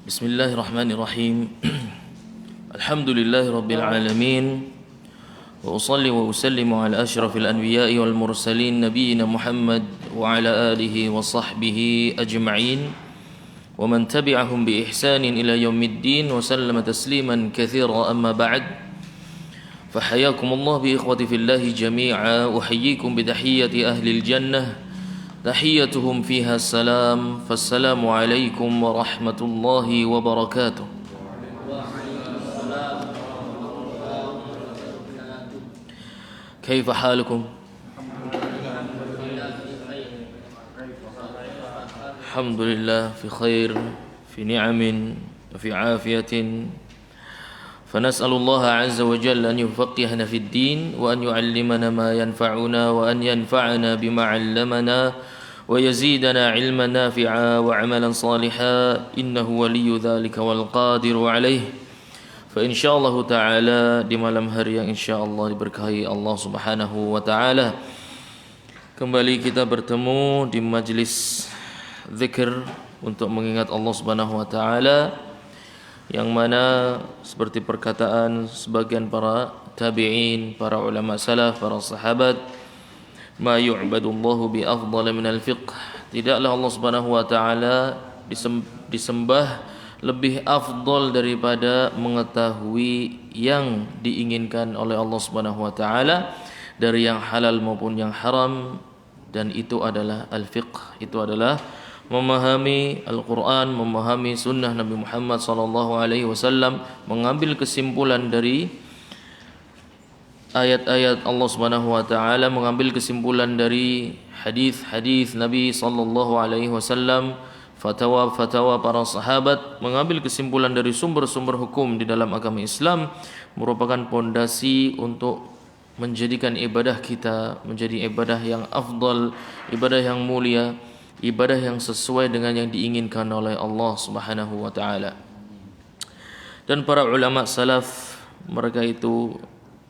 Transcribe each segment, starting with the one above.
Bismillahirrahmanirrahim. Alhamdulillahi rabbil alamin. Wa usalli wa usallimu ala asyrafil anbiya'i wal mursalin nabiyyina Muhammad wa ala alihi wa sahbihi ajma'in wa man tabi'ahum bi ihsanin ila yaumiddin wa sallama tasliman katsira amma ba'd. Fahayakumullah bi ikhwati fillahi jami'a wa hayyikum bi tahiyyati ahli al-jannah. تحيتهم فيها السلام فالسلام عليكم ورحمة الله وبركاته. كيف حالكم؟ الحمد لله في خير في نعم وفي عافية فنسأل الله عز وجل أن يفقهنا في الدين وأن يعلمنا ما ينفعنا وأن ينفعنا بما علمنا ويزيدنا علما نافعا وعملا صالحا إنه ولي ذلك والقادر عليه. فإن شاء الله تعالى di malam hari yang insyaallah diberkahi Allah Subhanahu wa taala, kembali kita bertemu di majlis zikir untuk mengingat Allah Subhanahu wa taala, yang mana seperti perkataan sebagian para tabi'in, para ulama salaf, para sahabat, ma yu'badullahu bi afdala minal fiqh, tidaklah Allah Subhanahu wa taala disembah lebih afdal daripada mengetahui yang diinginkan oleh Allah Subhanahu wa taala dari yang halal maupun yang haram, dan itu adalah al-fiqh, itu adalah memahami Al-Quran, memahami sunnah Nabi Muhammad SAW, mengambil kesimpulan dari ayat-ayat Allah Subhanahu wa taala, mengambil kesimpulan dari hadis-hadis Nabi SAW, fatwa-fatwa para sahabat, mengambil kesimpulan dari sumber-sumber hukum di dalam agama Islam, merupakan pondasi untuk menjadikan ibadah kita menjadi ibadah yang afdal, ibadah yang mulia, ibadah yang sesuai dengan yang diinginkan oleh Allah Subhanahu wa taala. Dan para ulama salaf, mereka itu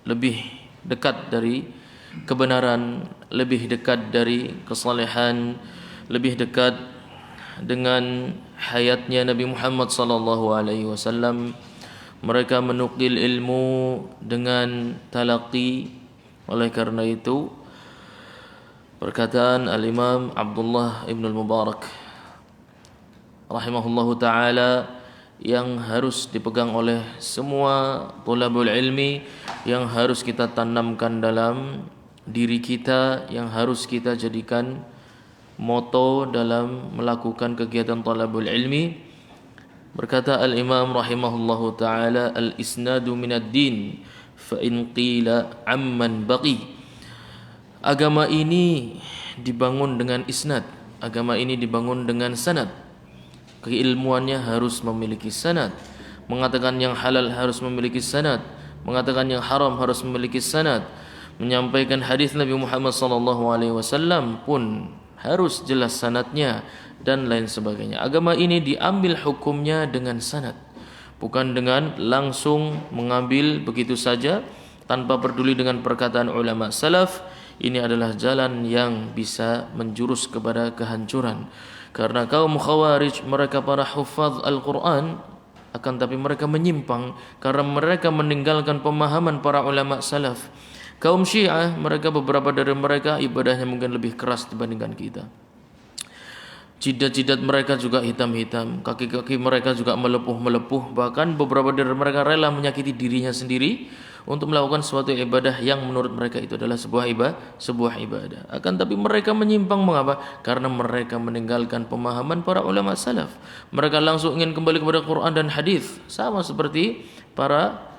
lebih dekat dari kebenaran, lebih dekat dari kesalehan, lebih dekat dengan hayatnya Nabi Muhammad sallallahu alaihi wasallam. Mereka menukil ilmu dengan talaqi. Oleh karena itu, perkataan Al-Imam Abdullah Ibn Al-Mubarak rahimahullahu ta'ala yang harus dipegang oleh semua tulabul ilmi, yang harus kita tanamkan dalam diri kita, yang harus kita jadikan moto dalam melakukan kegiatan tulabul ilmi. Berkata Al-Imam rahimahullahu ta'ala, al-isnadu minad din fa in qila amman baqi. Agama ini dibangun dengan isnad, agama ini dibangun dengan sanad. Keilmuannya harus memiliki sanad. Mengatakan yang halal harus memiliki sanad, mengatakan yang haram harus memiliki sanad. Menyampaikan hadis Nabi Muhammad SAW pun harus jelas sanadnya, dan lain sebagainya. Agama ini diambil hukumnya dengan sanad, bukan dengan langsung mengambil begitu saja tanpa peduli dengan perkataan ulama salaf. Ini adalah jalan yang bisa menjurus kepada kehancuran. Karena kaum Khawarij, mereka para hufaz Al-Quran, akan tapi mereka menyimpang karena mereka meninggalkan pemahaman para ulama salaf. Kaum Syiah, mereka beberapa dari mereka ibadahnya mungkin lebih keras dibandingkan kita. Jidat-jidat mereka juga hitam-hitam, kaki-kaki mereka juga melepuh-melepuh. Bahkan beberapa dari mereka rela menyakiti dirinya sendiri untuk melakukan suatu ibadah yang menurut mereka itu adalah sebuah ibadah. Akan tapi mereka menyimpang. Mengapa? Karena mereka meninggalkan pemahaman para ulama salaf. Mereka langsung ingin kembali kepada Quran dan hadis, sama seperti para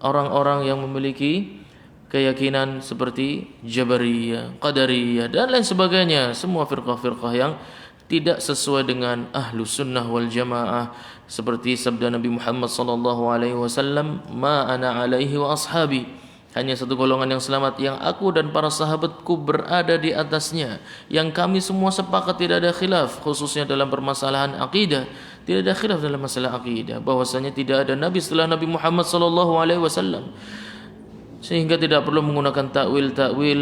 orang-orang yang memiliki keyakinan seperti Jabariyah, Qadariyah, dan lain sebagainya. Semua firqah-firqah yang tidak sesuai dengan ahlu sunnah wal jamaah, seperti sabda Nabi Muhammad SAW, ma ana alaihi wa ashabi, hanya satu golongan yang selamat, yang aku dan para sahabatku berada di atasnya, yang kami semua sepakat, tidak ada khilaf, khususnya dalam permasalahan akidah. Tidak ada khilaf dalam masalah akidah, bahwasanya tidak ada nabi setelah Nabi Muhammad SAW, sehingga tidak perlu menggunakan takwil-takwil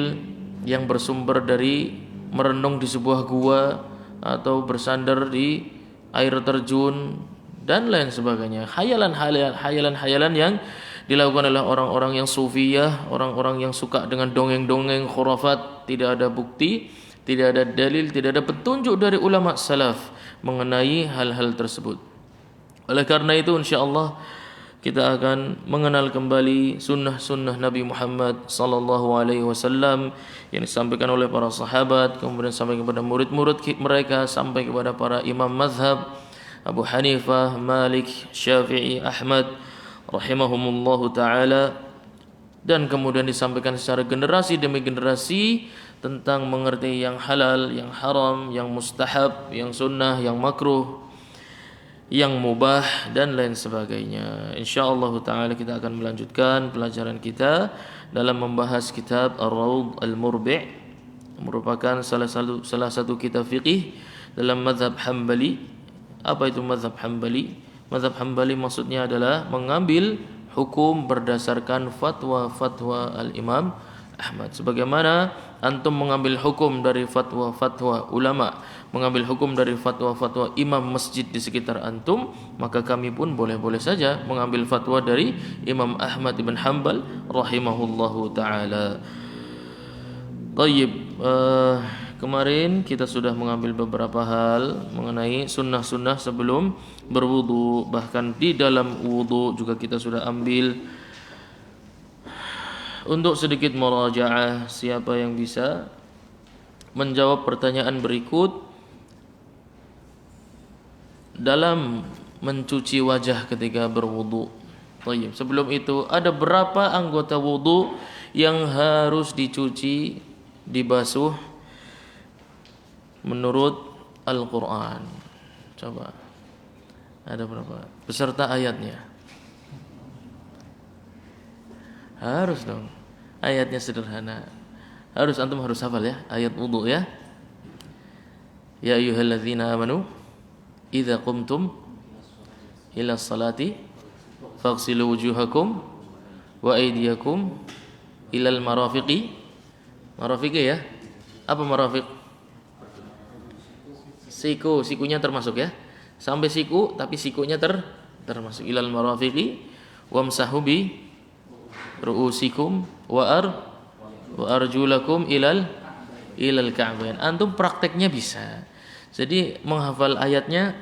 yang bersumber dari merenung di sebuah gua atau bersandar di air terjun dan lain sebagainya. Hayalan yang dilakukan oleh orang-orang yang sufiyah, orang-orang yang suka dengan dongeng-dongeng, khurafat, tidak ada bukti, tidak ada dalil, tidak ada petunjuk dari ulama salaf mengenai hal-hal tersebut. Oleh karena itu insyaallah kita akan mengenal kembali sunnah-sunnah Nabi Muhammad sallallahu alaihi wasallam yang disampaikan oleh para sahabat, kemudian sampai kepada murid-murid mereka, sampai kepada para imam mazhab Abu Hanifah, Malik, Syafi'i, Ahmad rahimahumullahu taala, dan kemudian disampaikan secara generasi demi generasi tentang mengerti yang halal, yang haram, yang mustahab, yang sunnah, yang makruh, yang mubah dan lain sebagainya. Insyaallah taala kita akan melanjutkan pelajaran kita dalam membahas kitab Ar-Rawd Al-Murbi', merupakan salah satu kitab fiqih dalam mazhab Hambali. Apa itu mazhab Hambali? Mazhab Hambali maksudnya adalah mengambil hukum berdasarkan fatwa-fatwa Al-Imam Ahmad. Sebagaimana antum mengambil hukum dari fatwa-fatwa ulama, mengambil hukum dari fatwa-fatwa imam masjid di sekitar antum, maka kami pun boleh-boleh saja mengambil fatwa dari Imam Ahmad ibn Hanbal rahimahullahu taala. Tayyib, kemarin kita sudah mengambil beberapa hal mengenai sunnah-sunnah sebelum berwudu, bahkan di dalam wudu juga kita sudah ambil. Untuk sedikit murajaah, siapa yang bisa menjawab pertanyaan berikut dalam mencuci wajah ketika berwudu? Tayyib. Sebelum itu, ada berapa anggota wudu yang harus dicuci, dibasuh menurut Al-Quran? Coba, ada berapa? Beserta ayatnya. Harus dong. Ayatnya sederhana. Antum harus hafal ya, ayat wudu ya. Ya ayyuhalladzina amanu idza qumtum ila sholati faghsilu wujuhakum wa aydiyakum ilal marafiqi. Marafiqi ya. Apa marafiq? Sikunya termasuk ya. Sampai siku tapi sikunya termasuk. Ilal marafiqi wamsahu bi ru'usikum wa arjulakum ilal ka'bain. Antum prakteknya bisa. Jadi menghafal ayatnya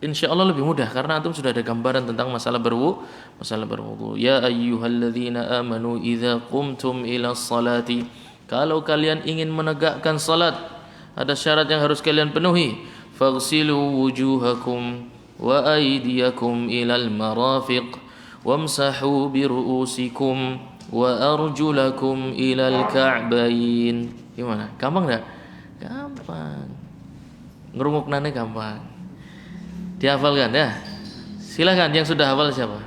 insyaallah lebih mudah karena antum sudah ada gambaran tentang masalah berwudu. Ya ayyuhalladzina amanu idza qumtum ila sholati. Kalau kalian ingin menegakkan salat, ada syarat yang harus kalian penuhi. Faghsilu wujuhakum wa aydiyakum ilal marafiq wamsahu biru'usikum wa arjulakum ilal ka'bain. Gimana? Gampang enggak? Gampang. Ngerungoknane gampang. Dihafalkan ya? Silakan yang sudah hafal siapa?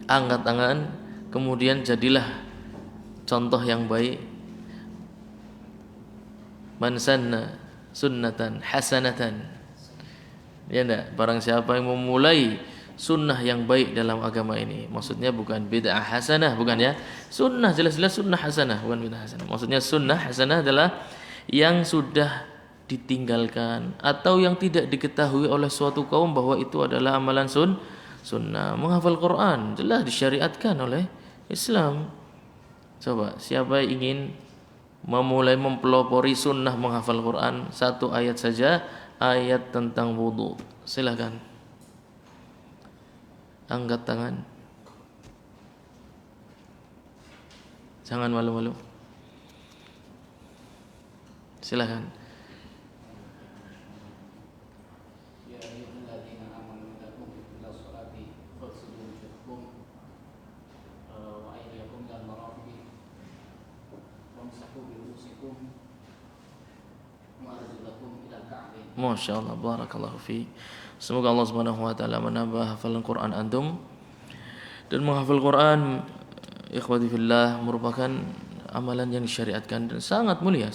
Angkat tangan, kemudian jadilah contoh yang baik. Man sanna sunnatan hasanatan. Ya enggak, barang siapa yang memulai sunnah yang baik dalam agama ini, maksudnya bukan bid'ah hasanah, bukan ya. Sunnah jelas-jelas sunnah hasanah, bukan bid'ah hasanah. Maksudnya sunnah hasanah adalah yang sudah ditinggalkan atau yang tidak diketahui oleh suatu kaum bahwa itu adalah amalan sunnah. Menghafal Quran jelas disyariatkan oleh Islam. Coba siapa yang ingin memulai mempelopori sunnah menghafal Quran, satu ayat saja, ayat tentang wudu. Silakan. Angkat tangan. Jangan malu-malu. Silakan. Masya Allah, barakallahu fiik. Semoga Allah Subhanahu wa taala menambah hafalan Quran antum. Dan menghafal Quran, ikhwati fillah, merupakan amalan yang disyariatkan dan sangat mulia.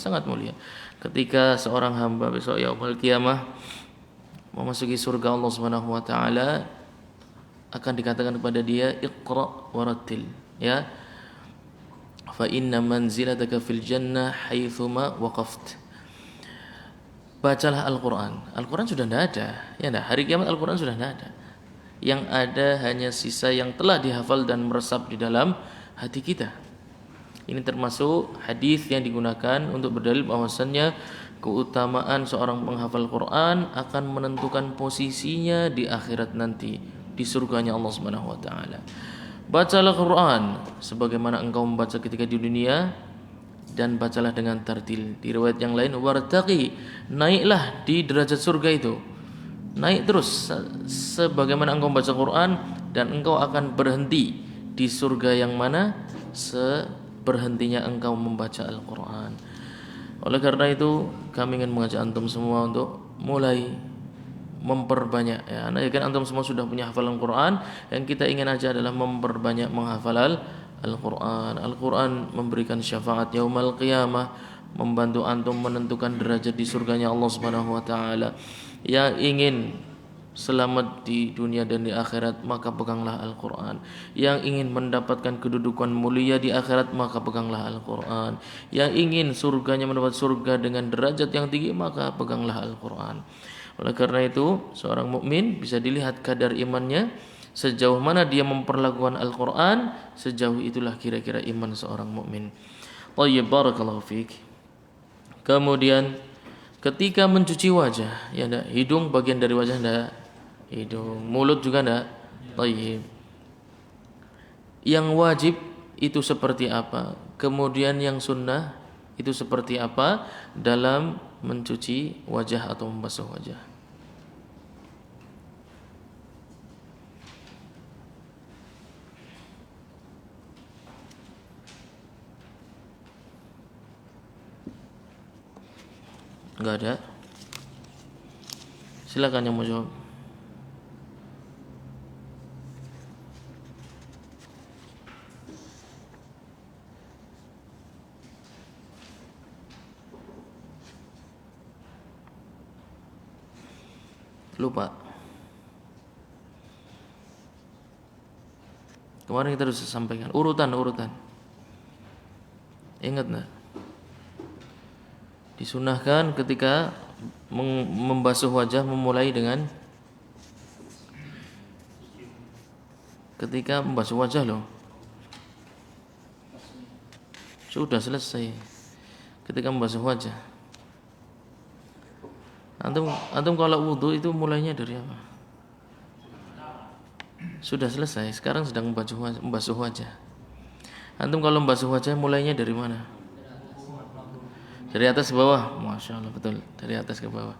Ketika seorang hamba besok yaumul qiyamah memasuki surga Allah Subhanahu wa taala, akan dikatakan kepada dia, Iqra warattil, ya. Fa inna manzilataka fil jannah haitsuma waqaft. bacalah Al-Quran. Al-Quran sudah tidak ada, ya enggak? Hari kiamat Al-Quran sudah tidak ada. Yang ada hanya sisa yang telah dihafal dan meresap di dalam hati kita. Ini termasuk hadis yang digunakan untuk berdalil bahwasannya keutamaan seorang penghafal Quran akan menentukan posisinya di akhirat nanti di surganya Allah Subhanahu wa taala. Bacalah Quran sebagaimana engkau membaca ketika di dunia, dan bacalah dengan tartil. Di riwayat yang lain, wartaqi, naiklah di derajat surga itu. Naik terus sebagaimana engkau membaca Quran, dan engkau akan berhenti di surga yang mana seberhentinya engkau membaca Al-Quran. Oleh karena itu kami ingin mengajak antum semua untuk mulai memperbanyak, ya. Nah, kan antum semua sudah punya hafalan Quran. Yang kita ingin aja adalah memperbanyak menghafal Al-Quran. Al-Quran memberikan syafaat yaumal qiyamah, membantu antum menentukan derajat di surganya Allah Subhanahu wa taala. Yang ingin selamat di dunia dan di akhirat, maka peganglah Al-Quran. Yang ingin mendapatkan kedudukan mulia di akhirat, maka peganglah Al-Quran. Yang ingin surganya mendapat surga dengan derajat yang tinggi, maka peganglah Al-Quran. Oleh karena itu, seorang mukmin bisa dilihat kadar imannya, sejauh mana dia memperlakukan Al-Quran, sejauh itulah kira-kira iman seorang mukmin. Thayyib, barakallahu fiik. Kemudian ketika mencuci wajah, ya enggak, hidung bagian dari wajah enggak, hidung, mulut juga enggak. Thayyib. Yang wajib itu seperti apa? Kemudian yang sunnah itu seperti apa dalam mencuci wajah atau membasuh wajah? Enggak ada. Silakan yang mau jawab. Lupa. Kemarin kita sudah sampaikan urutan. Ingat enggak? Disunahkan ketika membasuh wajah memulai dengan ketika membasuh wajah loh. Sudah selesai. Ketika membasuh wajah. Antum kalau wudu itu mulainya dari apa? Sudah selesai. Sekarang sedang membasuh wajah. Antum kalau membasuh wajah mulainya dari mana? Dari atas ke bawah. Masya Allah, betul. Dari atas ke bawah.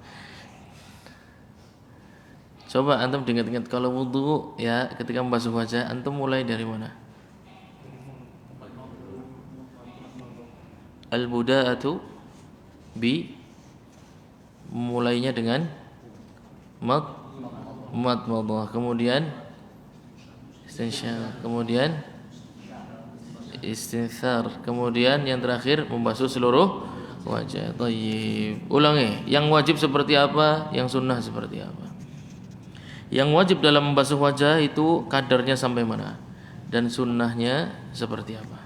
Coba antum ingat-ingat kalau wudu, ya, ketika membasuh wajah, antum mulai dari mana? Al-buda'atu bi, mulainya dengan madmadah, kemudian istinsyaq, kemudian istinthar, kemudian yang terakhir membasuh seluruh wajah. Thayyib. Ulangi, yang wajib seperti apa, yang sunnah seperti apa? Yang wajib dalam membasuh wajah itu kadarnya sampai mana, dan sunnahnya seperti apa?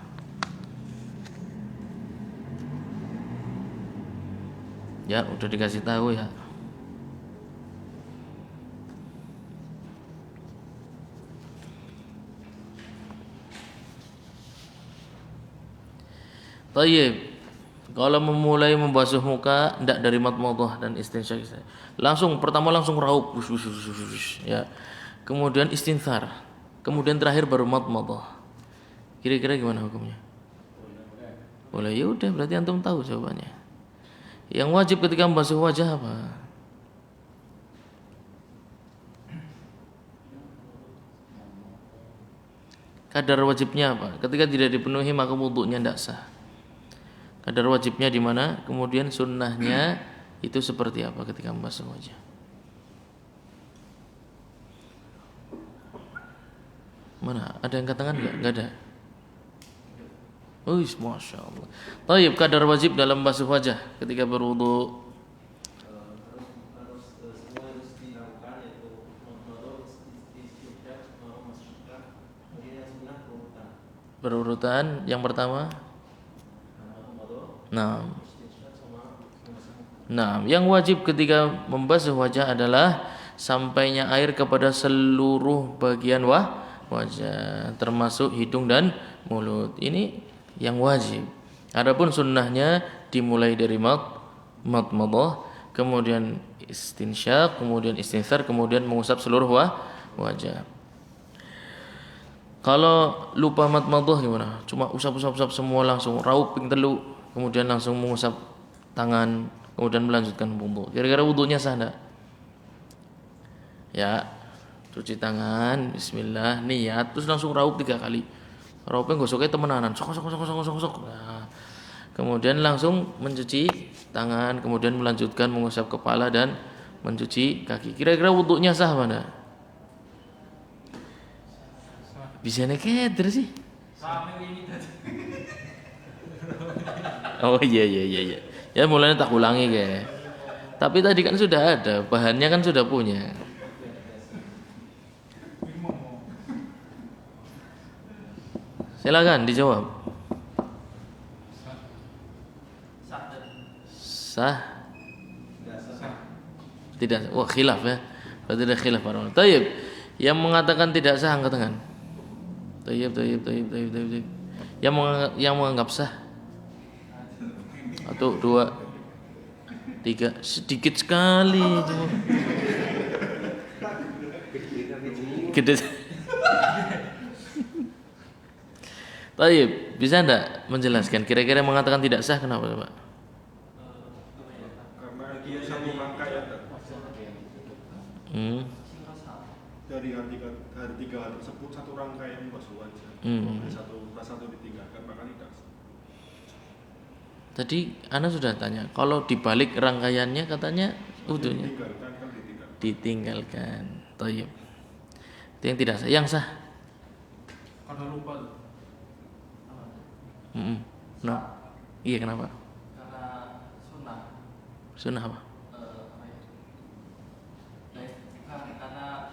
Ya, udah dikasih tahu ya. Tayyib. Kalau memulai membasuh muka tidak dari madmadah dan istinsyaq, langsung pertama langsung raup, ya. Kemudian istinthar, kemudian terakhir baru madmadah. Kira-kira gimana hukumnya? Boleh, ya udah, berarti antum tahu jawabannya. Yang wajib ketika membasuh wajah apa? Kadar wajibnya apa? Ketika tidak dipenuhi maka wudunya tidak sah. Kadar wajibnya di mana? Kemudian sunnahnya itu seperti apa ketika membasuh wajah? Mana? Ada yang katakan enggak? Enggak ada. Masya Allah. Tayyib, kadar wajib dalam membasuh wajah ketika berwudu. Berurutan. Yang pertama, nah, Nah, yang wajib ketika membasuh wajah adalah sampainya air kepada seluruh bagian wajah, termasuk hidung dan mulut. Ini yang wajib. Adapun sunnahnya dimulai dari madmadah, kemudian istinsyaq, kemudian istinthar, kemudian mengusap seluruh wajah. Kalau lupa madmadah gimana? Cuma usap semua langsung raup ping telu, kemudian langsung mengusap tangan, kemudian melanjutkan wudu. Kira-kira wudunya sah enggak? Ya, cuci tangan, bismillah, niat, terus langsung raup 3 kali. Raupnya gosoknya temenanan, sok. Nah, kemudian langsung mencuci tangan, kemudian melanjutkan mengusap kepala dan mencuci kaki. Kira-kira wudunya sah mana? Bisa neketer sih. Oh iya. Ya mulanya tak ulangi kayak. Tapi tadi kan sudah ada, bahannya kan sudah punya. Silakan dijawab. Sah? Tidak. Wah, khilaf ya. Berarti ada khilaf para ulama. Tayyib. Yang mengatakan tidak sah angkat tangan. Tayyib. Yang menganggap sah. 1, 2, 3. Sedikit sekali cuma. Gede. Tayyib, bisa enggak menjelaskan kira-kira mengatakan tidak sah kenapa, Pak? Karena dia satu rangkaian dari hari 3 tersebut satu rangkaian basuh wajah. Satu ditinggalkan maka tidak sah. Tadi Ana sudah tanya, kalau dibalik rangkaiannya katanya wudunya ditinggalkan. Tayyib. Itu yang tidak sah. Yang sah? Karena lupa. No. Iya, kenapa? Karena sunnah. Sunnah apa? Karena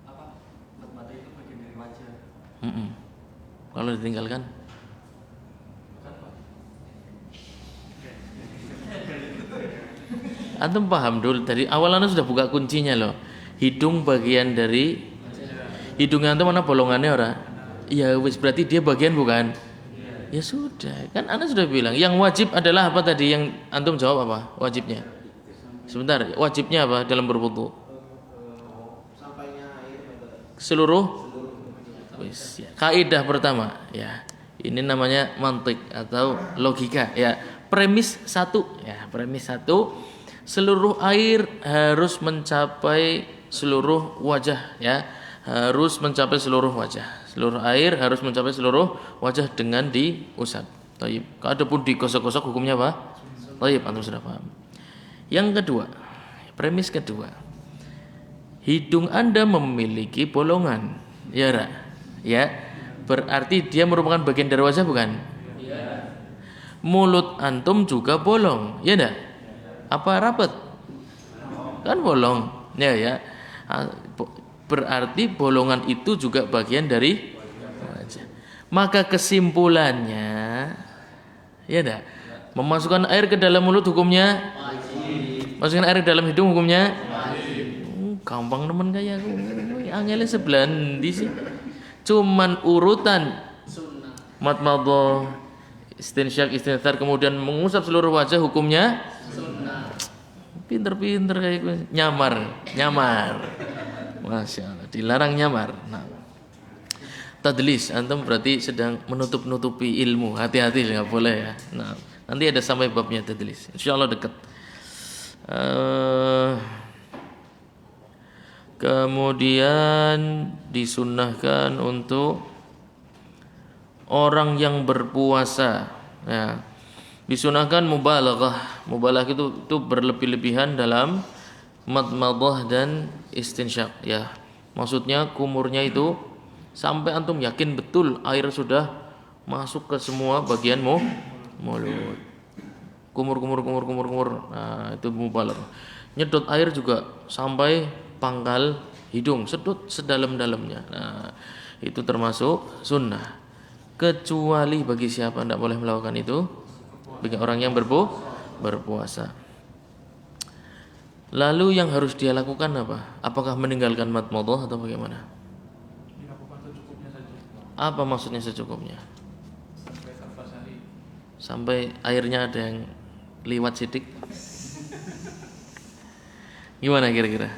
apa? Mata itu bagian dari wajah. Kalau ditinggalkan? Antum paham dulu dari awal Anda sudah buka kuncinya loh. Hidung bagian dari hidungnya antum mana bolongannya ora? Iya, wis berarti dia bagian bukan? Ya sudah, kan Anda sudah bilang yang wajib adalah apa tadi yang antum jawab apa? Wajibnya. Sebentar, wajibnya apa dalam berwudu? Seluruh wis ya. Kaidah pertama ya. Ini namanya mantik atau logika ya. Premis 1 ya, premis 1 seluruh air harus mencapai seluruh wajah ya. Harus mencapai seluruh wajah. Seluruh air harus mencapai seluruh wajah dengan diusap. Tayyib. Adapun digosok-gosok hukumnya apa? Tayyib, antum sudah paham. Yang kedua, premis kedua. Hidung Anda memiliki bolongan. Ya, Ra? Ya. Berarti dia merupakan bagian dari wajah bukan? Iya. Mulut antum juga bolong, ya enggak? Apa rapat? Kan bolong. Ya. Berarti bolongan itu juga bagian dari wajah. Maka kesimpulannya, ya enggak? Memasukkan air ke dalam mulut hukumnya wajib. Masukkan air ke dalam hidung hukumnya wajib. Gampang nemen kayak aku. Angele sebelah ndi sih? Cuman urutan madmadah, istinsyaq, istinthar, kemudian mengusap seluruh wajah hukumnya sunnah. Pinter-pinter kayak gue. Nyamar. Masya Allah, dilarang nyamar. Nah, tadlis, antum berarti sedang menutup-nutupi ilmu. Hati-hati, nggak boleh ya. Nah, nanti ada sampai babnya tadlis. Insya Allah dekat. Kemudian disunnahkan untuk orang yang berpuasa. Ya, disunahkan mubalaghah. Mubalaghah itu berlebih-lebihan dalam madmadah dan istinsyaq ya. Maksudnya kumurnya itu sampai antum yakin betul air sudah masuk ke semua bagian mulut. Kumur. Nah, itu mubalaghah. Nyedot air juga sampai pangkal hidung, sedot sedalam-dalamnya. Nah, itu termasuk sunnah. Kecuali bagi siapa tidak boleh melakukan itu? Bagi orang yang berpuasa. Lalu yang harus dia lakukan apa? Apakah meninggalkan madmadah atau bagaimana? Dilakukan secukupnya saja. Apa maksudnya secukupnya? Sampai terbasahi. Sampai airnya ada yang liwat sidik. Gimana kira-kira?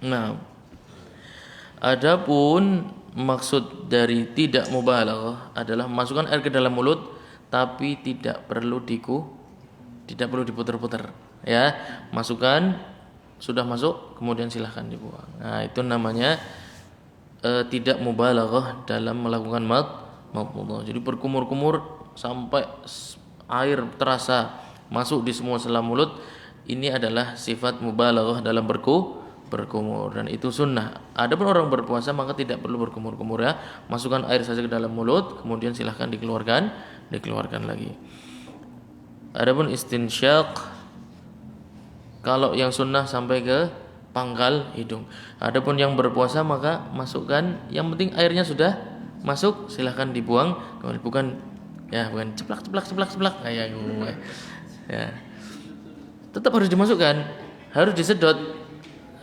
Nah, adapun maksud dari tidak mubalaghah adalah memasukkan air ke dalam mulut tapi tidak perlu diputar-putar, ya. Masukkan, sudah masuk, kemudian silahkan dibuang. Nah, itu namanya tidak mubalaghah dalam melakukan madmadah. Jadi berkumur-kumur sampai air terasa masuk di semua sela mulut, ini adalah sifat mubalaghah dalam berkumur, dan itu sunnah. Adapun orang berpuasa maka tidak perlu berkumur-kumur, ya. Masukkan air saja ke dalam mulut, kemudian silahkan dikeluarkan lagi. Adapun istinsyaq, kalau yang sunnah sampai ke pangkal hidung. Adapun yang berpuasa maka masukkan, yang penting airnya sudah masuk, silahkan dibuang, bukan ceplak kayak gue. Ya. Tetap harus dimasukkan, harus disedot,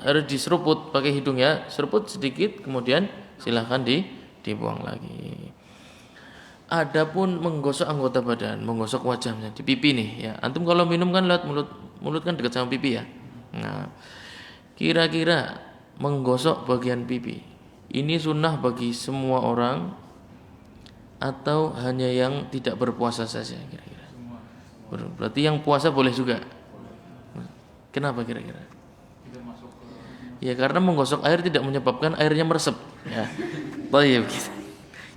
harus diseruput pakai hidung, ya. Seruput sedikit, kemudian silahkan dibuang lagi. Adapun menggosok anggota badan, menggosok wajahnya di pipi nih, ya. Antum kalau minum kan lewat mulut kan dekat sama pipi, ya. Nah, kira-kira menggosok bagian pipi ini sunnah bagi semua orang atau hanya yang tidak berpuasa saja kira-kira? Berarti yang puasa boleh juga. Kenapa kira-kira? Ya karena menggosok air tidak menyebabkan airnya meresap, ya. Baik,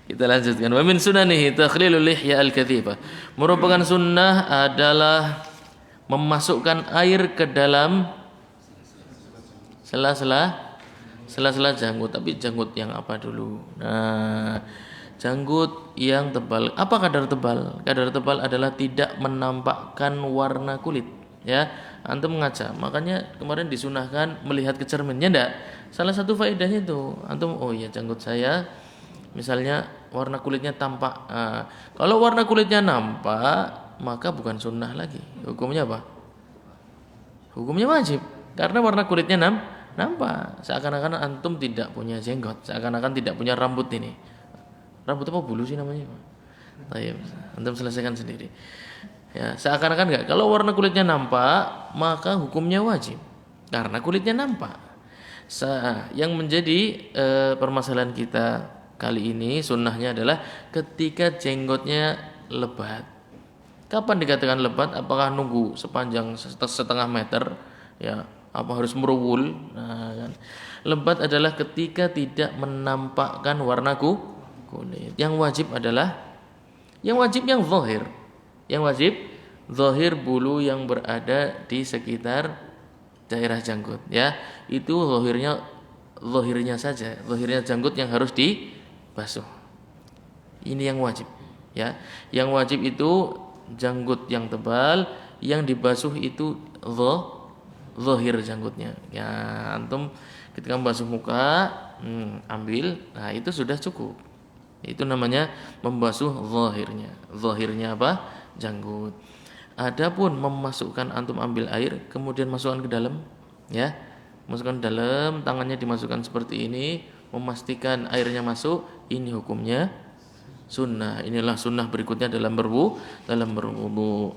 kita lanjutkan. Wa min sunanihi takhlilul lihya al-kathibah. Merupakan sunnah adalah memasukkan air ke dalam sela-sela janggut, tapi janggut yang apa dulu? Nah, janggut yang tebal. Apa kadar tebal? Kadar tebal adalah tidak menampakkan warna kulit, ya. Antum mengaca, makanya kemarin disunahkan melihat ke cerminnya, ndak? Salah satu faedahnya itu, antum, oh iya janggut saya misalnya warna kulitnya tampak. Nah, kalau warna kulitnya nampak maka bukan sunnah lagi. Hukumnya apa? Hukumnya wajib, karena warna kulitnya nampak. Seakan-akan antum tidak punya jenggot, seakan-akan tidak punya rambut ini. Rambut apa bulu sih namanya? Baik, antum selesaikan sendiri. Ya, seakan-akan enggak. Kalau warna kulitnya nampak, maka hukumnya wajib karena kulitnya nampak. Yang menjadi permasalahan kita kali ini sunnahnya adalah ketika jenggotnya lebat. Kapan dikatakan lebat? Apakah nunggu sepanjang setengah meter? Ya, apa harus meruwul? Nah, kan. Lebat adalah ketika tidak menampakkan warna kulit. Yang wajib yang zahir. Yang wajib zahir bulu yang berada di sekitar daerah janggut, ya. Itu zahirnya saja, zahirnya janggut yang harus dibasuh. Ini yang wajib, ya. Yang wajib itu janggut yang tebal, yang dibasuh itu zahir janggutnya. Ya, antum ketika membasuh muka, ambil, nah itu sudah cukup. Itu namanya membasuh zahirnya. Zahirnya apa? Janggut. Adapun memasukkan, antum ambil air kemudian masukkan ke dalam, ya. Masukkan ke dalam, tangannya dimasukkan seperti ini, memastikan airnya masuk, ini hukumnya sunnah. Inilah sunnah berikutnya dalam berwudu.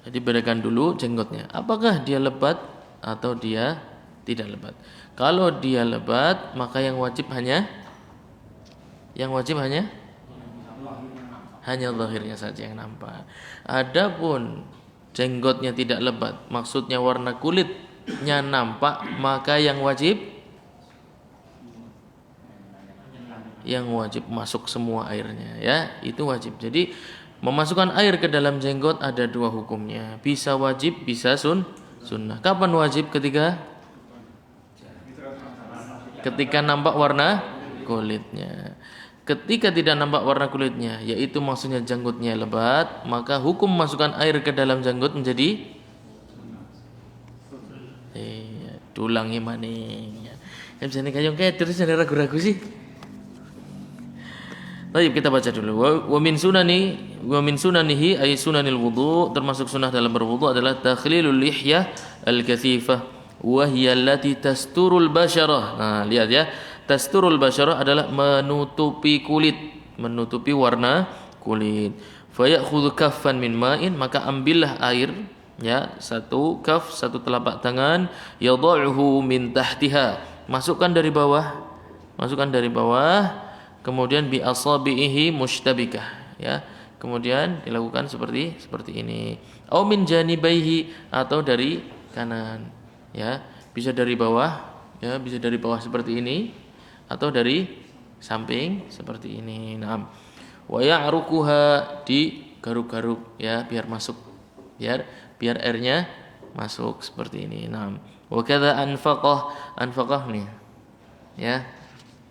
Jadi bedakan dulu jenggotnya, apakah dia lebat atau dia tidak lebat. Kalau dia lebat, maka yang wajib hanya zahirnya saja yang nampak. Adapun jenggotnya tidak lebat, maksudnya warna kulitnya nampak, maka yang wajib masuk semua airnya, ya. Itu wajib. Jadi memasukkan air ke dalam jenggot ada dua hukumnya. Bisa wajib, bisa sunnah. Kapan wajib? Ketika nampak warna kulitnya. Ketika tidak nampak warna kulitnya, yaitu maksudnya janggutnya lebat, maka hukum masukkan air ke dalam janggut menjadi tulang maning. Jane kayong keder jane ragu-ragu sih. Baik, kita baca dulu. Wa min sunanihi ay sunanil wudu, termasuk sunnah dalam berwudu adalah takhlilul lihyah al-kathifah wa hiya allati tasturul basyarah. Nah, lihat ya. Tasturul basyarah adalah menutupi kulit, menutupi warna kulit. Fa ya'khudhu kaffan min ma'in, maka ambillah air ya, satu kaf, satu telapak tangan, yadha'uhu min tahtiha, masukkan dari bawah, kemudian bi asabihi mustabikah ya, kemudian dilakukan seperti ini, au min janibaihi, atau dari kanan ya, bisa dari bawah ya, bisa dari bawah seperti ini atau dari samping seperti ini. Naam. Wa ya'rukuha, digaruk-garuk ya, biar masuk, biar airnya masuk seperti ini. Naam. Wa kadza anfaqah nih ya,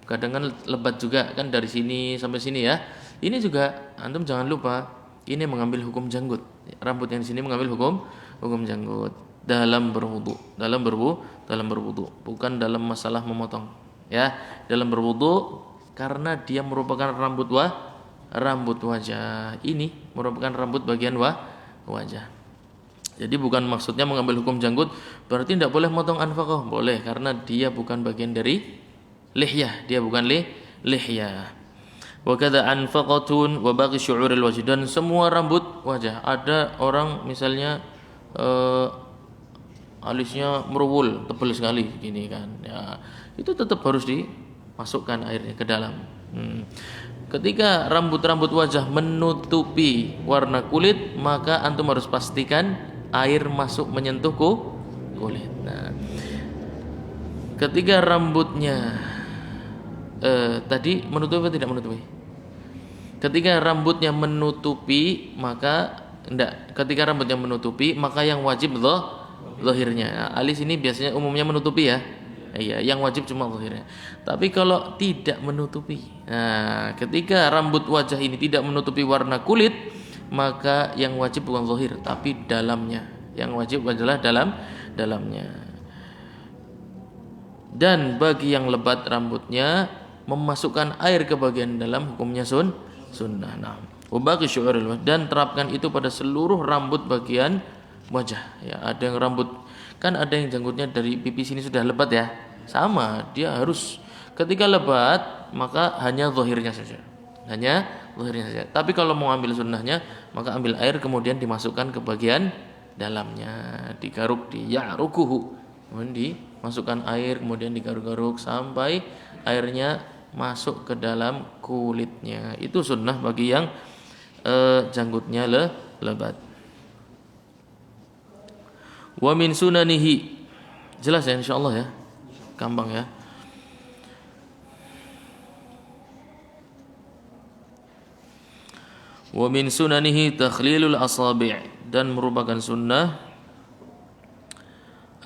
kadang kan lebat juga kan dari sini sampai sini ya. Ini juga antum jangan lupa, ini mengambil hukum janggut. Rambut yang di sini mengambil hukum janggut dalam berwudu, bukan dalam masalah memotong ya. Dalam berwudu karena dia merupakan rambut wajah. Ini merupakan rambut bagian wajah. Jadi bukan maksudnya mengambil hukum janggut berarti tidak boleh motong anfaqah. Boleh, karena dia bukan bagian dari lihyah, dia bukan lihyah. Wa kadza anfaqatun wa baqi syu'uril wajh, dan semua rambut wajah. Ada orang misalnya alisnya merubul, tebal sekali gini kan. Ya, itu tetap harus dimasukkan airnya ke dalam. Ketika rambut-rambut wajah menutupi warna kulit, maka antum harus pastikan air masuk menyentuh kulit. Nah, ketika rambutnya tadi menutupi atau tidak menutupi? Ketika rambutnya menutupi, maka enggak. Ketika rambutnya menutupi, maka yang wajib zahirnya. Nah, alis ini biasanya umumnya menutupi ya. Iya, yang wajib cuma zahirnya. Tapi kalau tidak menutupi, nah, ketika rambut wajah ini tidak menutupi warna kulit, maka yang wajib bukan zahir, tapi dalamnya. Yang wajib adalah dalamnya. Dan bagi yang lebat rambutnya, memasukkan air ke bagian dalam hukumnya sunnah. Nah, ubaqi syu'uril wajh, dan terapkan itu pada seluruh rambut bagian wajah. Ya, ada yang rambut kan ada yang janggutnya dari pipi sini sudah lebat ya. Sama, dia harus ketika lebat maka hanya zahirnya saja. Tapi kalau mau ambil sunnahnya, maka ambil air kemudian dimasukkan ke bagian dalamnya, digaruk, ya'rukuhu. Kemudian dimasukkan air, kemudian digaruk-garuk sampai airnya masuk ke dalam kulitnya. Itu sunnah bagi yang janggutnya lebat. Wa min sunanihi, jelas ya insyaallah ya, gampang ya. Wa min sunanihi takhlilul asabi', dan merupakan sunnah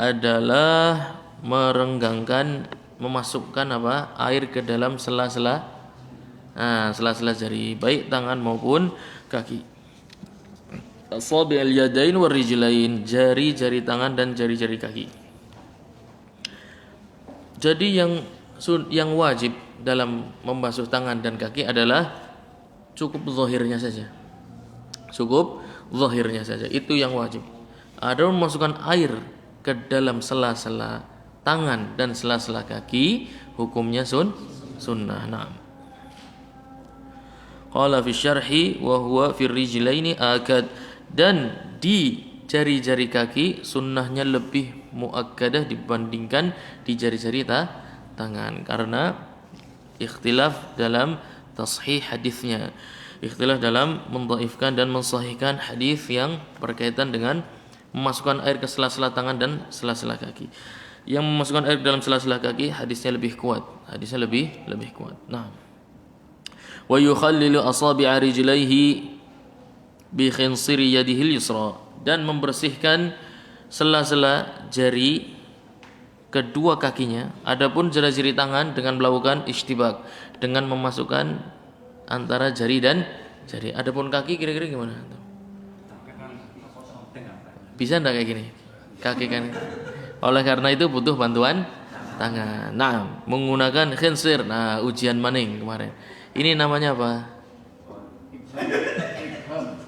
adalah merenggangkan, memasukkan air ke dalam sela-sela jari, baik tangan maupun kaki. Asabi'al yadain war rijlain, jari-jari tangan dan jari-jari kaki. Jadi yang wajib dalam membasuh tangan dan kaki adalah cukup zahirnya saja. Itu yang wajib. Ada memasukkan air ke dalam sela-sela tangan dan sela-sela kaki, hukumnya sunnah. Naam. Qala fi syarhi wa huwa fi rijlaini akad, dan di jari-jari kaki sunnahnya lebih muakkadah dibandingkan di jari-jari tangan, karena ikhtilaf dalam tashih hadisnya, ikhtilaf dalam mendhaifkan dan mensahihkan hadis yang berkaitan dengan memasukkan air ke sela-sela tangan dan sela-sela kaki. Yang memasukkan air dalam sela-sela kaki hadisnya lebih kuat, lebih kuat. Nah, wa yukhallilu asabi'a rijlaihi bi khinsiri yadihi yusra, dan membersihkan sela-sela jari kedua kakinya. Adapun jari-jari tangan dengan melakukan istibak, dengan memasukkan antara jari dan jari. Adapun kaki kira-kira gimana? Bisa enggak kayak gini? Kaki kan. Oleh karena itu butuh bantuan tangan. Nah, menggunakan khinsir. Nah, ujian maning kemarin. Ini namanya apa?